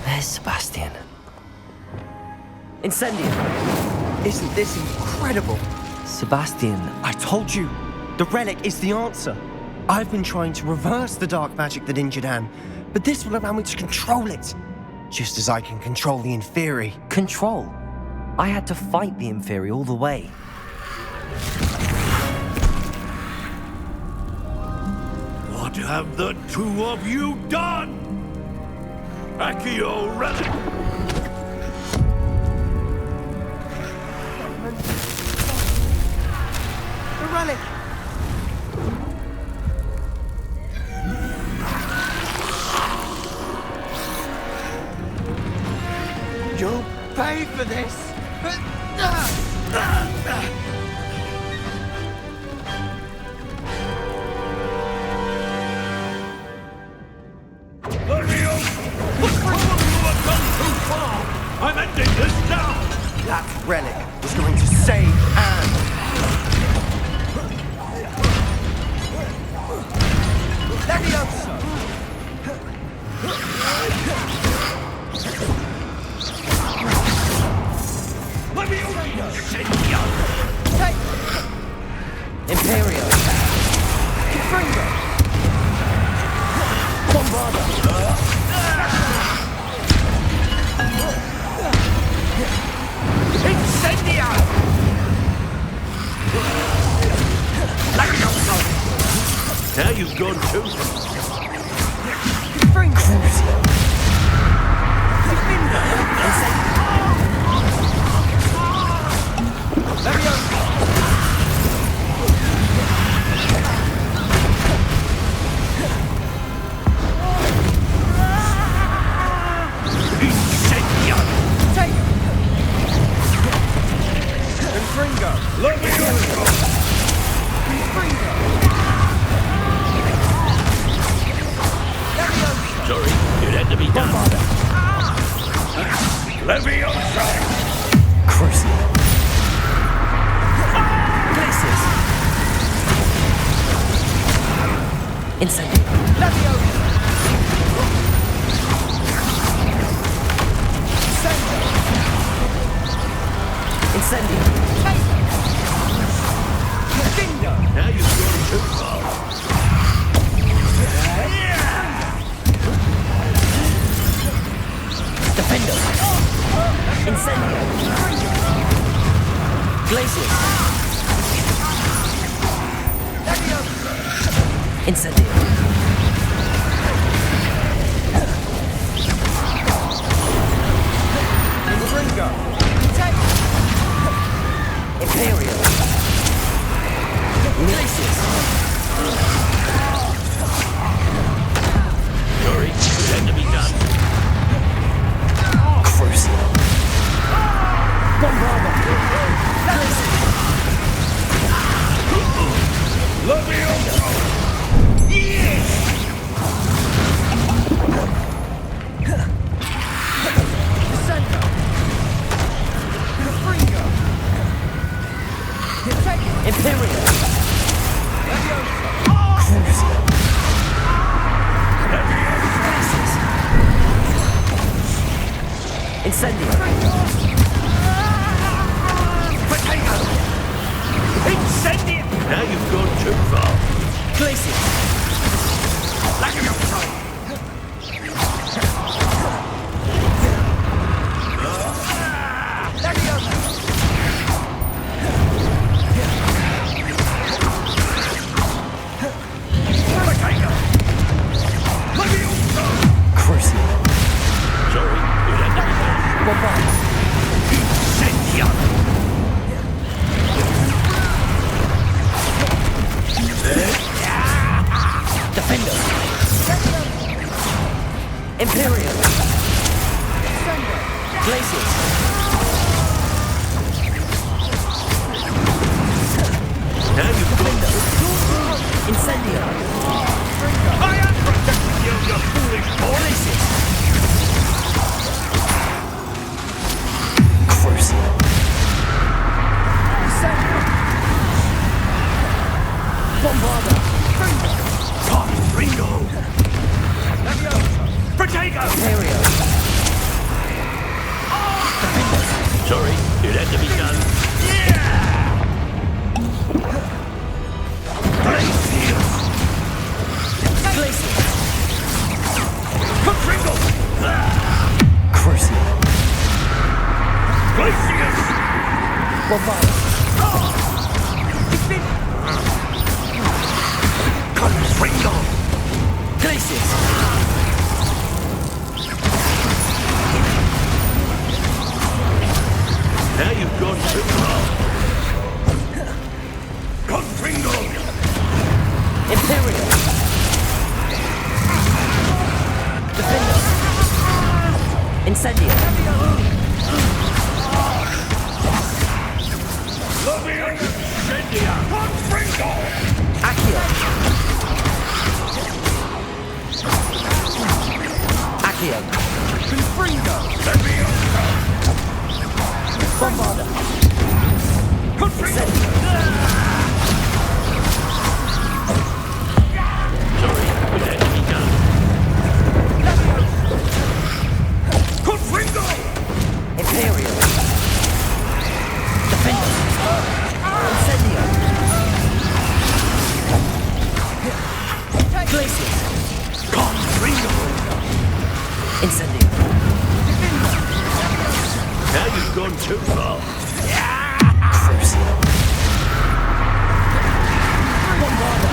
A: There's Sebastian. Incendio.
C: Isn't this incredible?
A: Sebastian,
C: I told you, the relic is the answer. I've been trying to reverse the dark magic that injured Anne, but this will allow me to control it. Just as I can control the inferi.
A: control. I had to fight the inferi all the way.
G: What have the two of you done? Accio Relic!
C: The relic! You'll pay for this!
G: Now you've gone too far. Sorry, it had to be done. Leviosa!
A: Crucial. Places. Incendio. Incendio.
G: Now you've gone too far.
A: Defendo. Incendio. Glacius. Incendio. Imperial. Glacius.
G: Sorry, it had to be done.
A: Crucial. Bombarda. Glacius.
G: Leviosa!
A: Imperial. Crucial. Incendio.
G: Incendio! Now you've gone too far.
A: Glacius. Crucial.
G: Sorry, it had to be done.
A: Bombard.
G: Incendio!
A: Defender. Imperial. Glacius.
G: Now you've gone too
A: Incendio.
G: I am protecting you, you foolish boy!
A: Glacius. Crucial. Bombarda.
G: Ringo! Protego!
A: Imperial.
G: Sorry, it had to be done. Glacius!
A: Glacius.
G: Ringo!
A: Crucial.
G: Glacius!
A: Bombarda.
G: Ringo!
A: Glacius.
G: Now you've gone too far. Ringo!
A: Imperial. Defender. Incendio.
G: Incendia! Ringo!
A: Accio. Accio. Bombarda. Incendio.
G: Sorry, it had to be done. Ringo!
A: Imperial. Defender. Incendio. Glacius.
G: Ringo!
A: Incendio.
G: Now you've gone too far.
A: Crucial. Bombarda.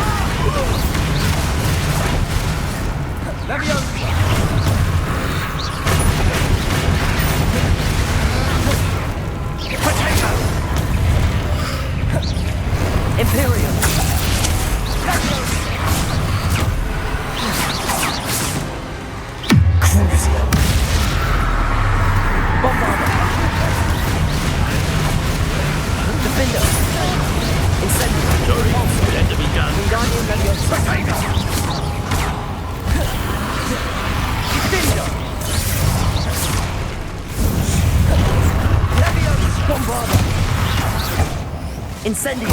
A: Imperium! Crucio! Bombarda! Defender! Incendio!
G: Sorry, it had to be done.
A: Wingardium Leviosa! Defender! Leviosa! Bombarda! Incendio!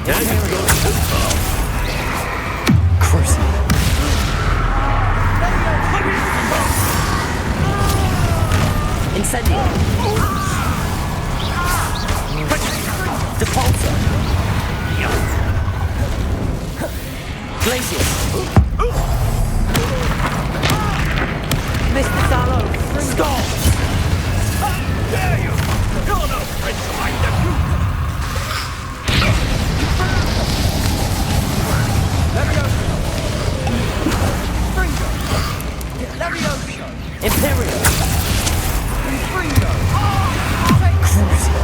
G: Now you've gone too far.
A: Crucio! Incendio! Depulsor! Glacius! Mr. Salo! Stop!
B: Dare you! You're no friend to my nephew!
A: Imperial! Crucio!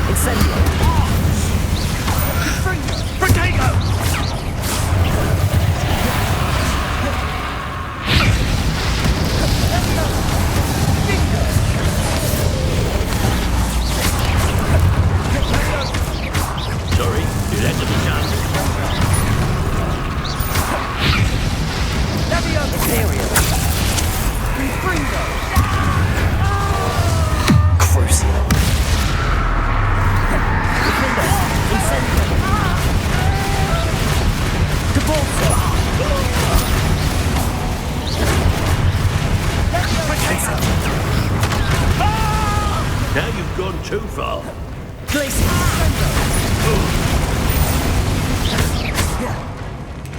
A: Incendio!
B: Potato!
G: Sorry, it had to be done.
A: Imperial! Crucio! Incendio! Depulsor!
G: Now you've gone too far.
A: Glacius!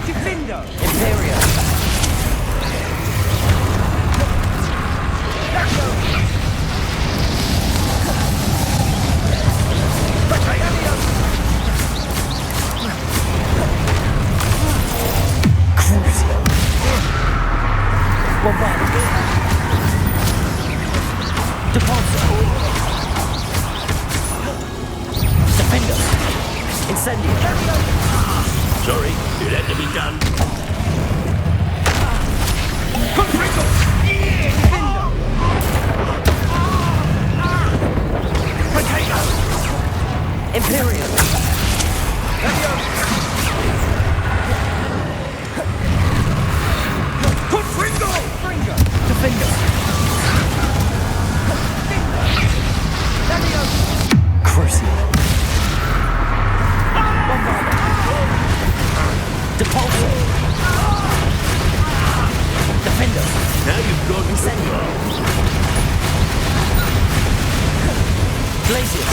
A: Imperial! Crucio! Bombarda! Depulsor! Defender! Incendio!
G: Sorry, it had to be done.
A: Imperial! Defender! Crucio! Bombarda! Depulsor! Defender!
G: Now you've gone too
A: Incendio!
G: far.
A: Glacius!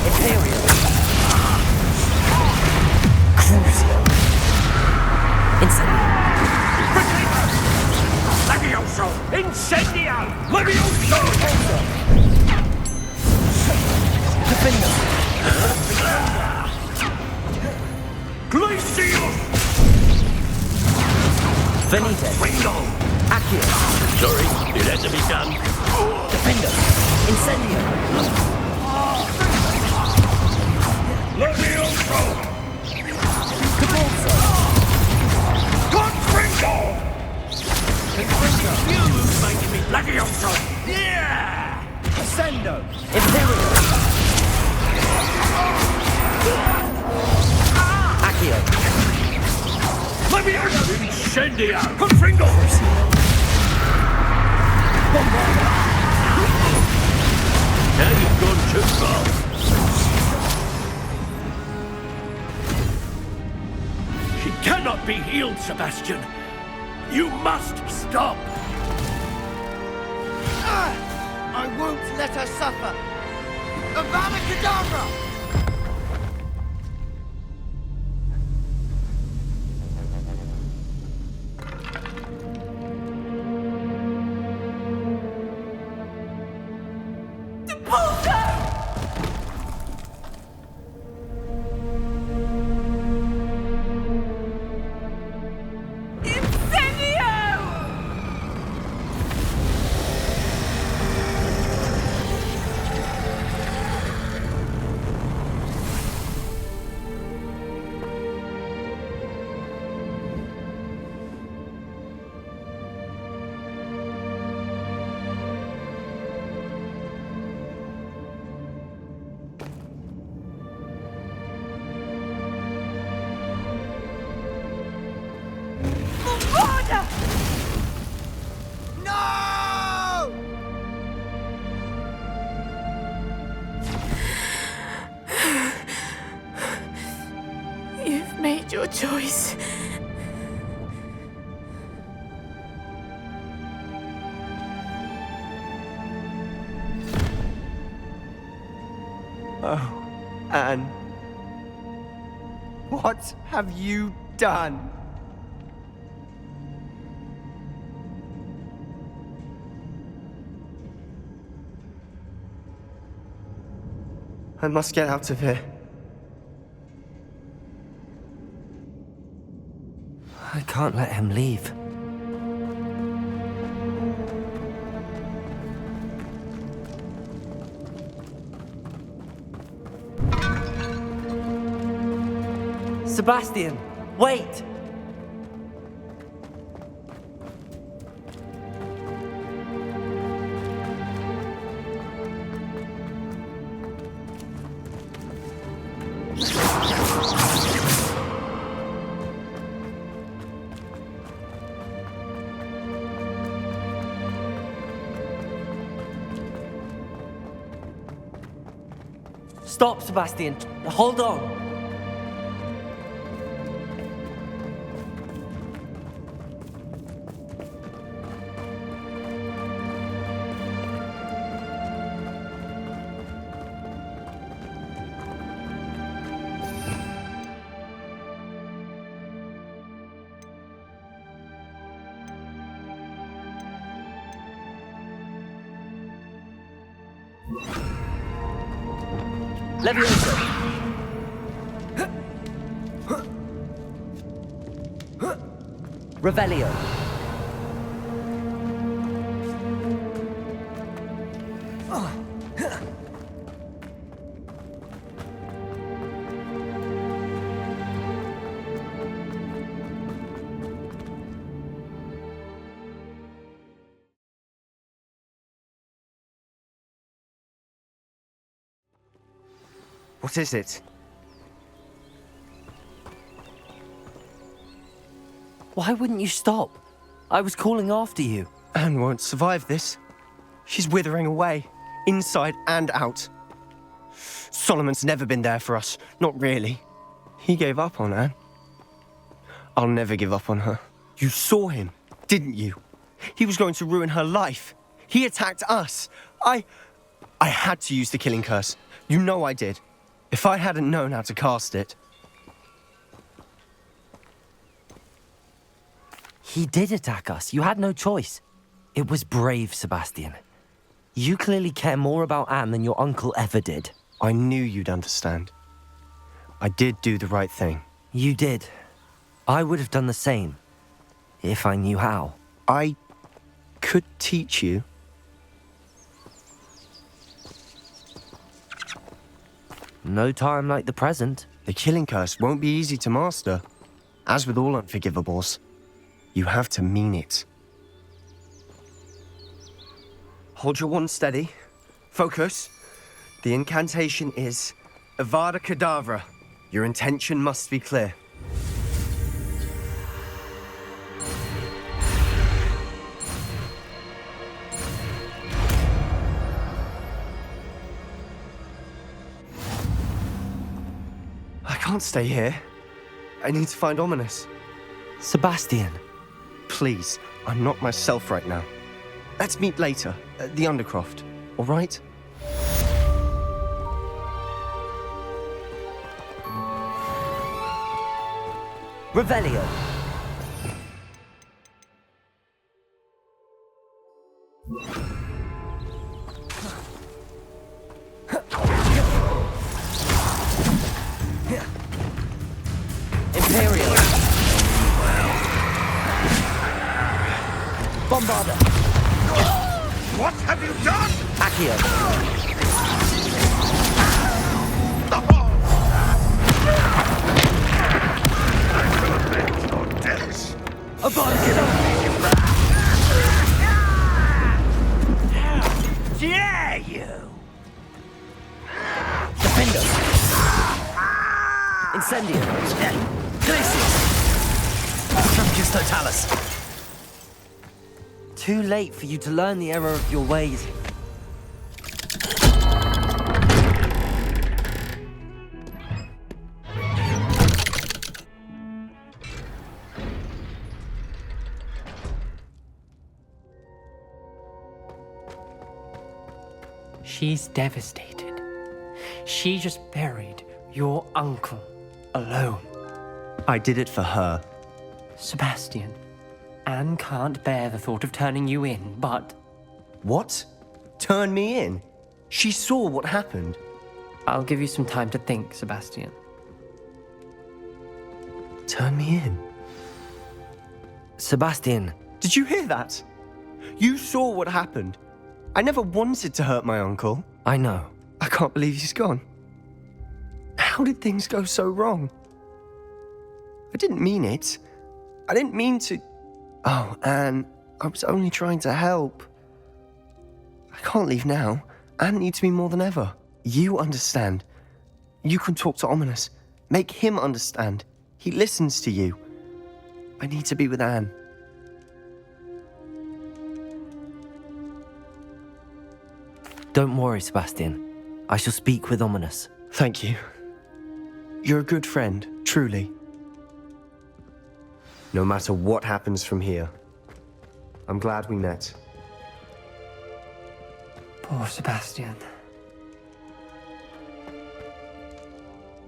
A: Imperial! Crucio! Incendio!
B: Levioso! Incendio! Levioso!
A: Defender!
B: Glacius!
A: Venite!
B: Ringo!
A: Accio!
G: Sorry, it had to be done.
A: Defender! Incendio!
B: Levioso!
A: Depulsor!
B: Ringo!
G: You making me
B: Levioso! Yeah! Ascendo!
A: Imperial! Accio!
B: Levioso! Incendio! Confringo!
A: Bombarda!
G: Now you've gone too far.
B: She cannot be healed, Sebastian. You must stop.
J: I won't let her suffer. Avada Kedavra!
I: your choice.
C: Oh, Anne. What have you done? I must get out of here.
A: I can't let him leave. Sebastian, wait! Stop, Sebastian. Hold on. Leviosa! Revelio!
C: What is it?
A: Why wouldn't you stop? I was calling after you.
C: Anne won't survive this. She's withering away, inside and out. Solomon's never been there for us, not really. He gave up on Anne. I'll never give up on her. You saw him, didn't you? He was going to ruin her life. He attacked us. I had to use the killing curse. You know I did. If I hadn't known how to cast it...
A: He did attack us. You had no choice. It was brave, Sebastian. You clearly care more about Anne than your uncle ever did.
C: I knew you'd understand. I did do the right thing.
A: You did. I would have done the same, if I knew how.
C: I could teach you.
A: No time like the present.
C: The killing curse won't be easy to master. As with all unforgivables, you have to mean it. Hold your wand steady. Focus. The incantation is Avada Kedavra. Your intention must be clear. I can't stay here. I need to find Ominous.
A: Sebastian.
C: Please, I'm not myself right now. Let's meet later, at the Undercroft, all right?
A: Revelio. Imperial. Bombarda.
J: What have you done?
A: Accio. Avada Kedavra.
J: Dare you!
A: Defender. Incendio. Glacius. Truncus Totalis. Too late for you to learn the error of your ways.
E: She's devastated. She just buried your uncle alone.
C: I did it for her.
E: Sebastian, Anne can't bear the thought of turning you in, but...
C: What? Turn me in? She saw what happened.
E: I'll give you some time to think, Sebastian.
C: Turn me in?
A: Sebastian.
C: Did you hear that? You saw what happened. I never wanted to hurt my uncle.
A: I know.
C: I can't believe he's gone. How did things go so wrong? I didn't mean it. I didn't mean to... Oh, Anne, I was only trying to help. I can't leave now. Anne needs me more than ever. You understand. You can talk to Ominous. Make him understand. He listens to you. I need to be with Anne.
A: Don't worry, Sebastian. I shall speak with Ominous.
C: Thank you. You're a good friend, truly. No matter what happens from here, I'm glad we met.
E: Poor Sebastian.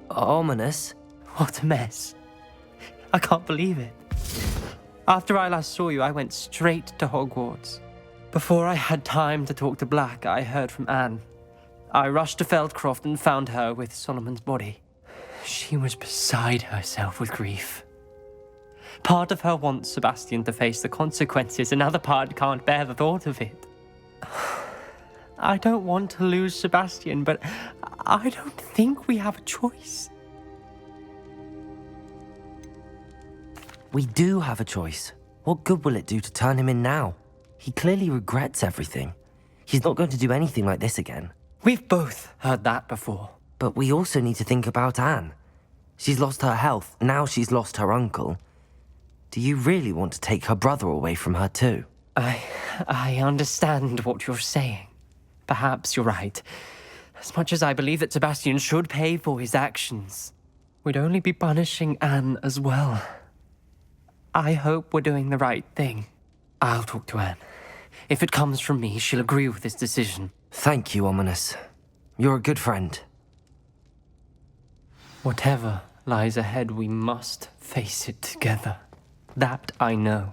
A: Ominous?
E: What a mess. I can't believe it. After I last saw you, I went straight to Hogwarts. Before I had time to talk to Black, I heard from Anne. I rushed to Feldcroft and found her with Solomon's body. She was beside herself with grief. Part of her wants Sebastian to face the consequences, another part can't bear the thought of it. I don't want to lose Sebastian, but I don't think we have a choice.
A: We do have a choice. What good will it do to turn him in now? He clearly regrets everything. He's not going to do anything like this again.
E: We've both heard that before.
A: But we also need to think about Anne. She's lost her health, now she's lost her uncle. Do you really want to take her brother away from her too?
E: I understand what you're saying. Perhaps you're right. As much as I believe that Sebastian should pay for his actions, we'd only be punishing Anne as well. I hope we're doing the right thing. I'll talk to Anne. If it comes from me, she'll agree with this decision.
A: Thank you, Ominous. You're a good friend.
E: Whatever lies ahead, we must face it together. That I know.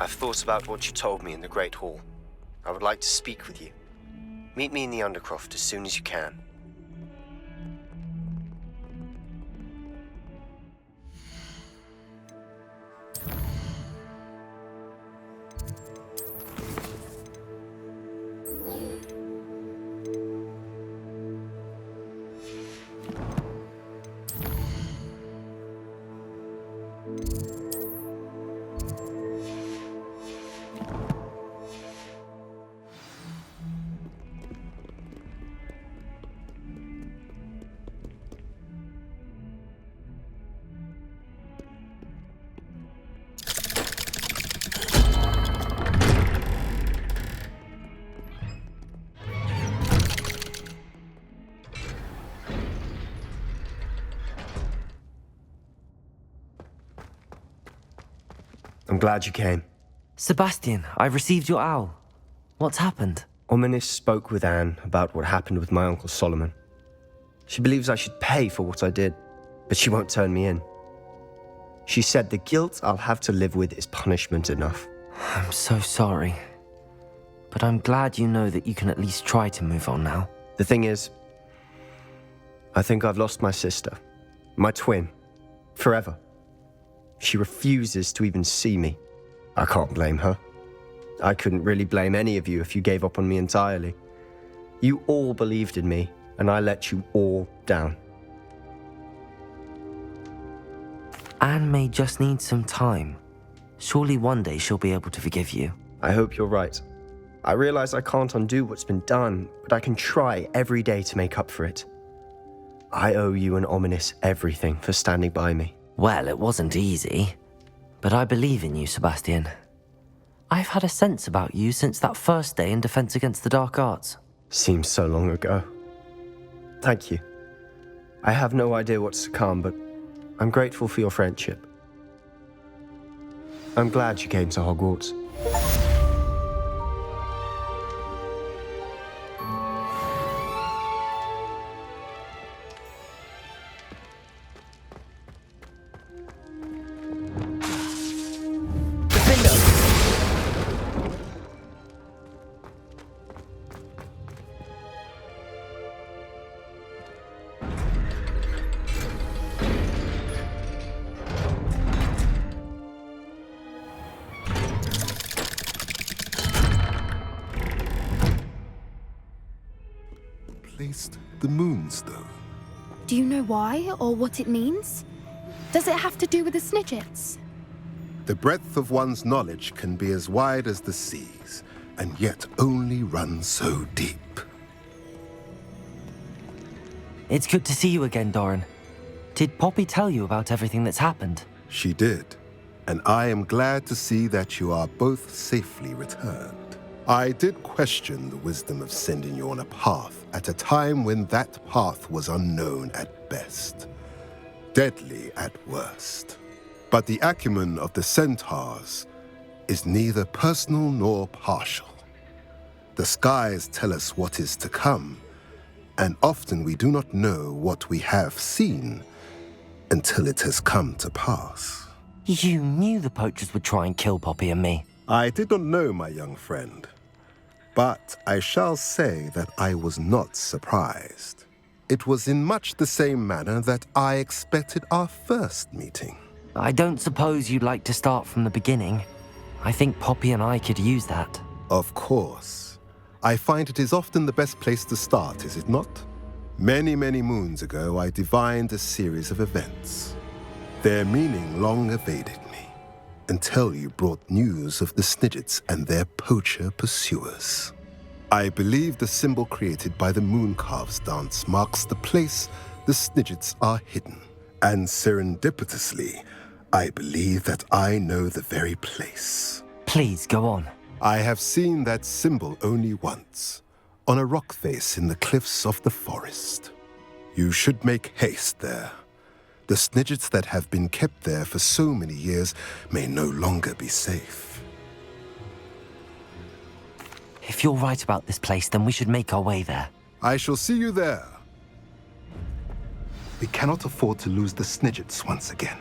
C: I've thought about what you told me in the Great Hall. I would like to speak with you. Meet me in the Undercroft as soon as you can. I'm glad you came.
A: Sebastian, I've received your owl. What's happened?
C: Ominous spoke with Anne about what happened with my Uncle Solomon. She believes I should pay for what I did, but she won't turn me in. She said the guilt I'll have to live with is punishment enough.
A: I'm so sorry. But I'm glad you know that you can at least try to move on now.
C: The thing is, I think I've lost my sister, my twin, forever. She refuses to even see me. I can't blame her. I couldn't really blame any of you if you gave up on me entirely. You all believed in me, and I let you all down.
A: Anne may just need some time. Surely one day she'll be able to forgive you.
C: I hope you're right. I realize I can't undo what's been done, but I can try every day to make up for it. I owe you and Ominous everything for standing by me.
A: Well, it wasn't easy, but I believe in you, Sebastian. I've had a sense about you since that first day in Defense Against the Dark Arts.
C: Seems so long ago. Thank you. I have no idea what's to come, but I'm grateful for your friendship. I'm glad you came to Hogwarts.
K: Placed the Moonstone.
L: Do you know why or what it means? Does it have to do with the Snidgets?
K: The breadth of one's knowledge can be as wide as the seas, and yet only run so deep.
A: It's good to see you again, Doran. Did Poppy tell you about everything that's happened?
K: She did, and I am glad to see that you are both safely returned. I did question the wisdom of sending you on a path at a time when that path was unknown at best, deadly at worst. But the acumen of the centaurs is neither personal nor partial. The skies tell us what is to come, and often we do not know what we have seen until it has come to pass.
A: You knew the poachers would try and kill Poppy and me.
K: I did not know, my young friend. But I shall say that I was not surprised. It was in much the same manner that I expected our first meeting.
A: I don't suppose you'd like to start from the beginning. I think Poppy and I could use that.
K: Of course. I find it is often the best place to start, is it not? Many, many moons ago, I divined a series of events. Their meaning long evaded me, until you brought news of the Snidgets and their poacher pursuers. I believe the symbol created by the Mooncalves dance marks the place the Snidgets are hidden. And serendipitously, I believe that I know the very place.
A: Please, go on.
K: I have seen that symbol only once, on a rock face in the cliffs of the forest. You should make haste there. The Snidgets that have been kept there for so many years may no longer be safe.
A: If you're right about this place, then we should make our way there.
K: I shall see you there. We cannot afford to lose the Snidgets once again.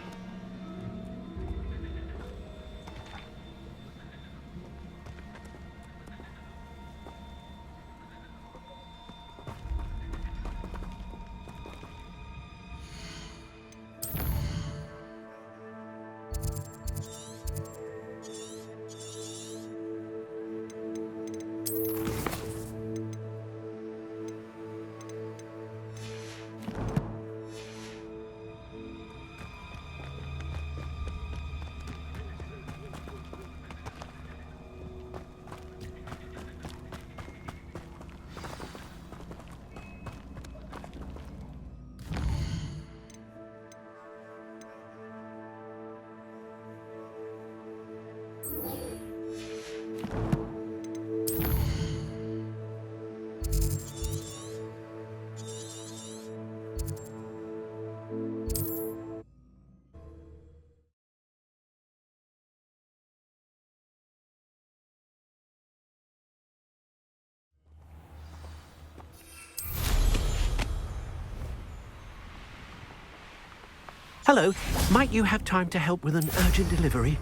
H: Hello, might you have time to help with an urgent delivery?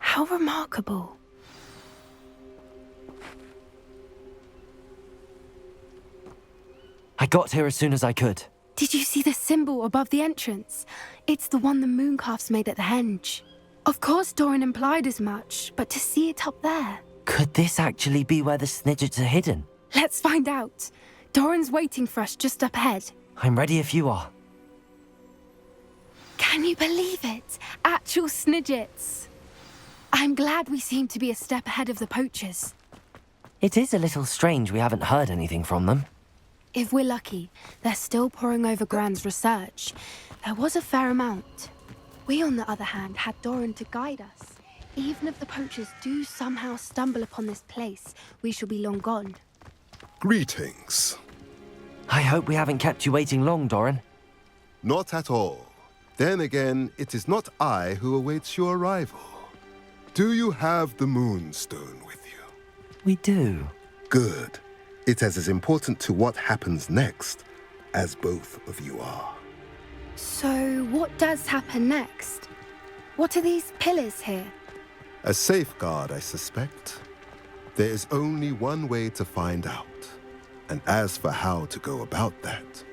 L: How remarkable.
A: I got here as soon as I could.
L: Did you see the symbol above the entrance? It's the one the mooncalves made at the henge. Of course Doran implied as much, but to see it up there...
A: Could this actually be where the Snidgets are hidden?
L: Let's find out. Doran's waiting for us just up ahead.
A: I'm ready if you are.
L: Can you believe it? Actual Snidgets. I'm glad we seem to be a step ahead of the poachers.
A: It is a little strange we haven't heard anything from them.
L: If we're lucky, they're still poring over Gran's research. There was a fair amount. We, on the other hand, had Doran to guide us. Even if the poachers do somehow stumble upon this place, we shall be long gone.
K: Greetings.
A: I hope we haven't kept you waiting long, Doran.
K: Not at all. Then again, it is not I who awaits your arrival. Do you have the Moonstone with you?
A: We do.
K: Good. It is as important to what happens next as both of you are.
L: So, what does happen next? What are these pillars here?
K: A safeguard, I suspect. There is only one way to find out. And as for how to go about that,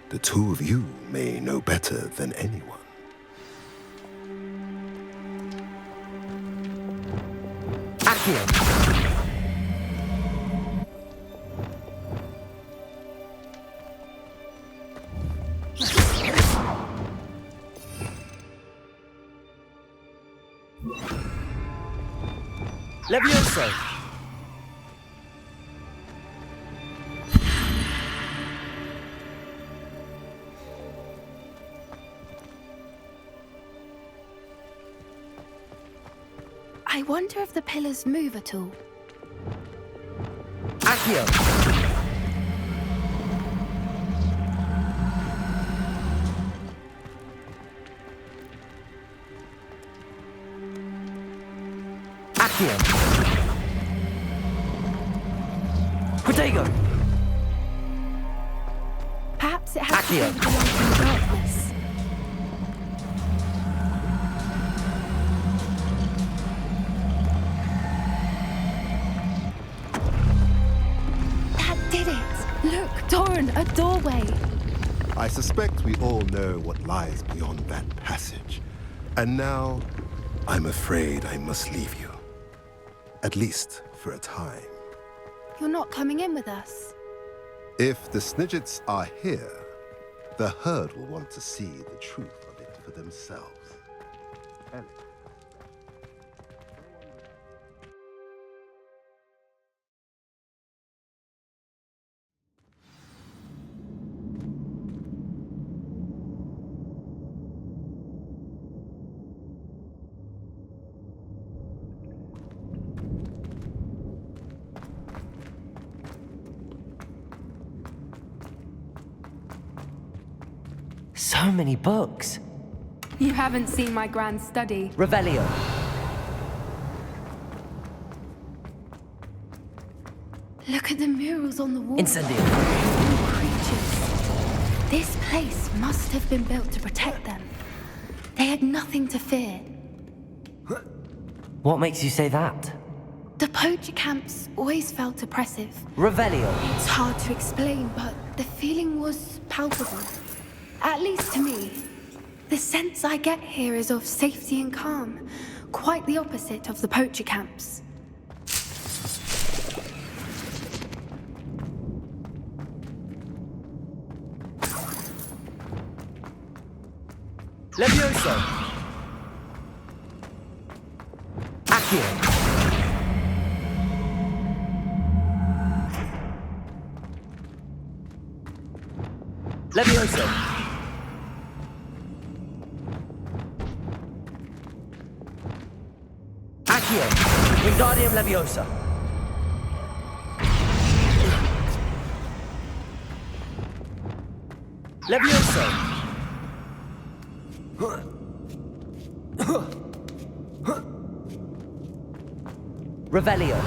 K: the two of you may know better than anyone.
A: Accio! Levioso!
L: I wonder if the pillars move at all.
A: Accio! Accio! Protego!
L: Perhaps it has to do
A: Accio!
L: with the light and the darkness. That did it! Look, Doran, a doorway!
K: I suspect we all know what lies beyond that passage. And now, I'm afraid I must leave you. At least for a time.
L: You're not coming in with us.
K: If the Snidgets are here, the herd will want to see the truth of it for themselves. Relic.
A: So many books.
L: You haven't seen my grand study.
A: Revelio.
L: Look at the murals on the wall.
A: Incendio.
L: Creatures. This place must have been built to protect them. They had nothing to fear.
A: What makes you say that?
L: The poacher camps always felt oppressive.
A: Revelio.
L: It's hard to explain, but the feeling was palpable. At least to me. The sense I get here is of safety and calm. Quite the opposite of the poacher camps.
A: Levioso. Accio. Levioso. Accio. Wingardium Leviosa. Levioso. Revelio.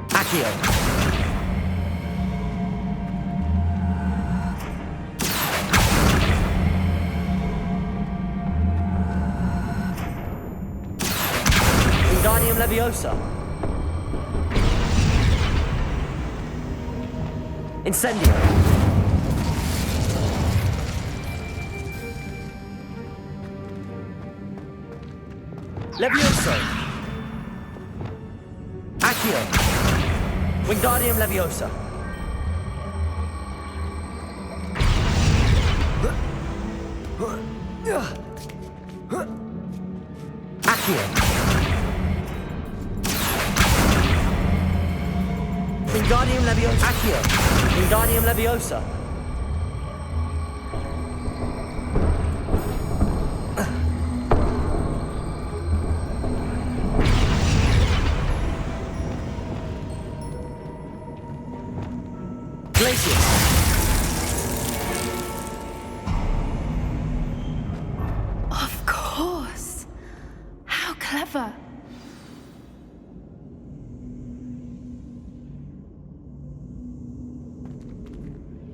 A: Accio. Leviosa. Incendio. Levioso. Accio. Wingardium Leviosa. Accio. Wingardium Leviosa. Accio. Wingardium Leviosa.
L: Of course. How clever.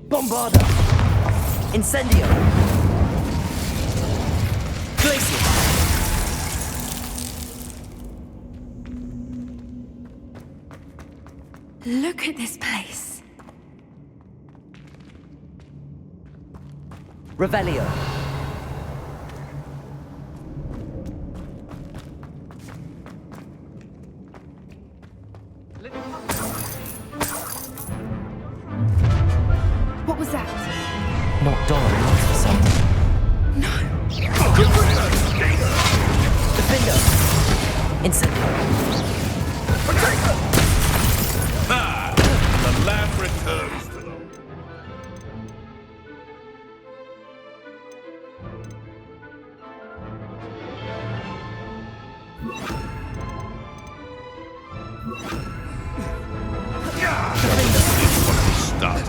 A: Bombarda. Incendio. Glacier.
L: Look at this place.
A: Revelio.
L: What was that?
A: Not Doran, not for something.
L: No.
A: Defender. Incendio.
J: Ah! The lamb returns to them.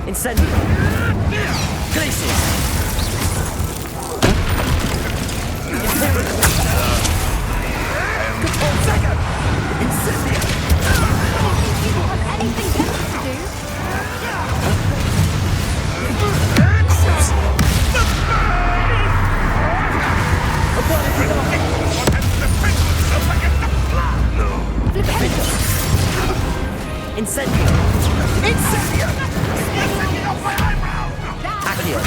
A: Incendio. Glacier. Incendio.
L: You don't have anything better to do.
A: Incendio. Incendio. Accio.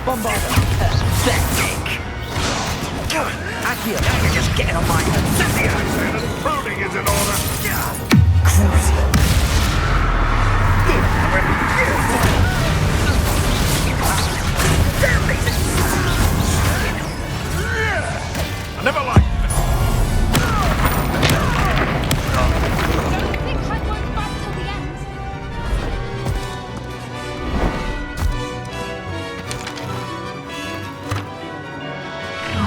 A: Bombarda. Pathetic. Accio.
J: You're just getting on my Incendio. Pruning is in order.
A: Crucio.
J: I never liked it.
L: Don't think I won't fight till the end.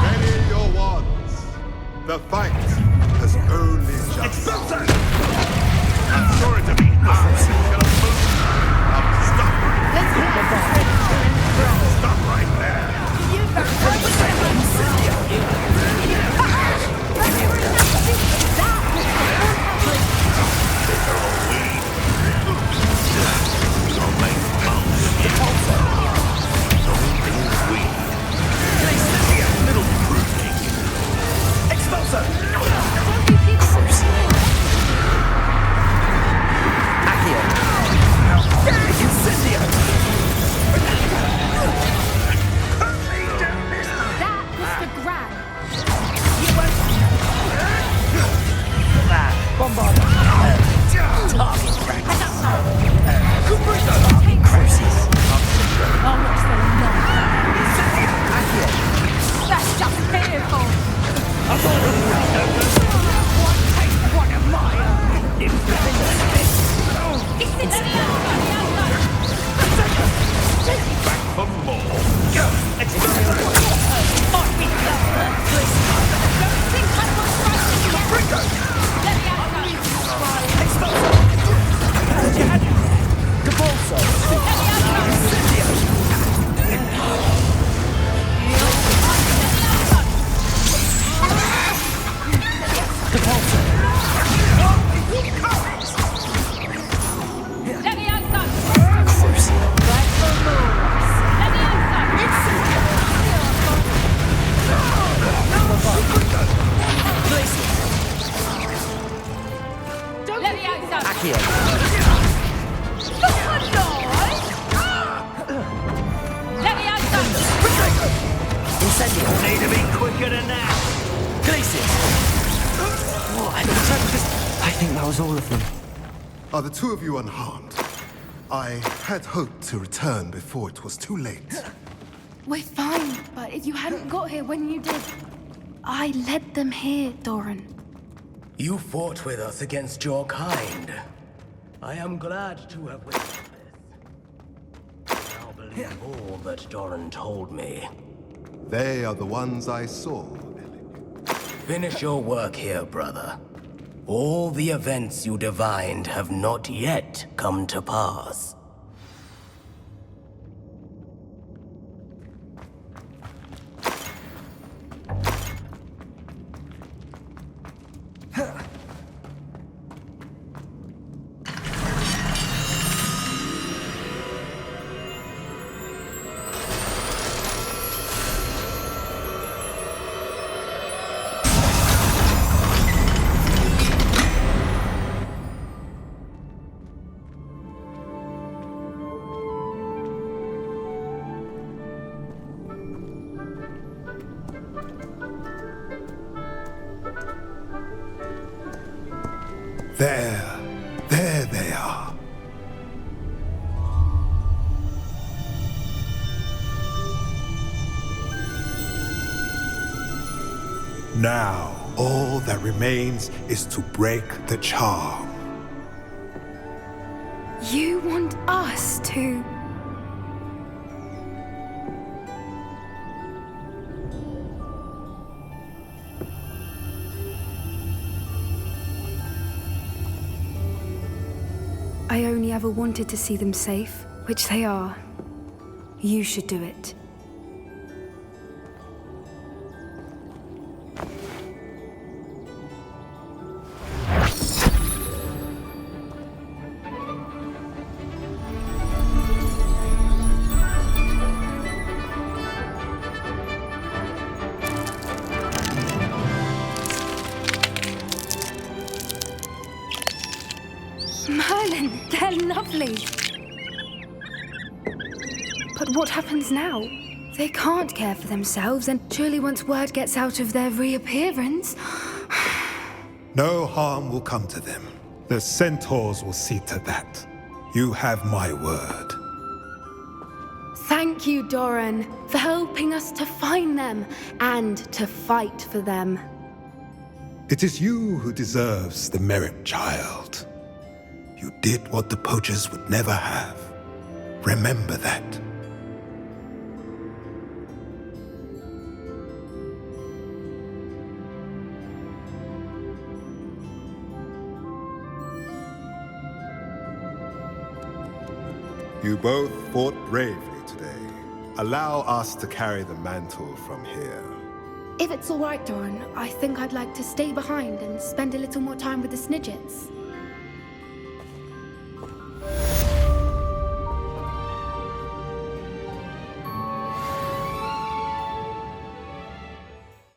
K: Ready your wands. The fight has only just started.
J: I'm sorry to be honest. Stop right there.
B: Expulsor! need to be quicker than that.
A: Glaciers! What? I think that was all of them.
K: Are the two of you unharmed? I had hoped to return before it was too late.
L: We're fine, but if you hadn't got here when you did, I led them here, Doran.
B: You fought with us against your kind. I am glad to have witnessed this. I now believe all that Doran told me.
K: They are the ones I saw.
B: Finish your work here, brother. All the events you divined have not yet come to pass.
K: There they are. Now, all that remains is to break the charm.
L: You want us to... I only ever wanted to see them safe, which they are. You should do it. Merlin, they're lovely. But what happens now? They can't care for themselves, and surely once word gets out of their reappearance...
K: No harm will come to them. The centaurs will see to that. You have my word.
L: Thank you, Doran, for helping us to find them and to fight for them.
K: It is you who deserves the merit, child. You did what the poachers would never have. Remember that. You both fought bravely today. Allow us to carry the mantle from here.
L: If it's all right, Doran, I think I'd like to stay behind and spend a little more time with the Snidgets.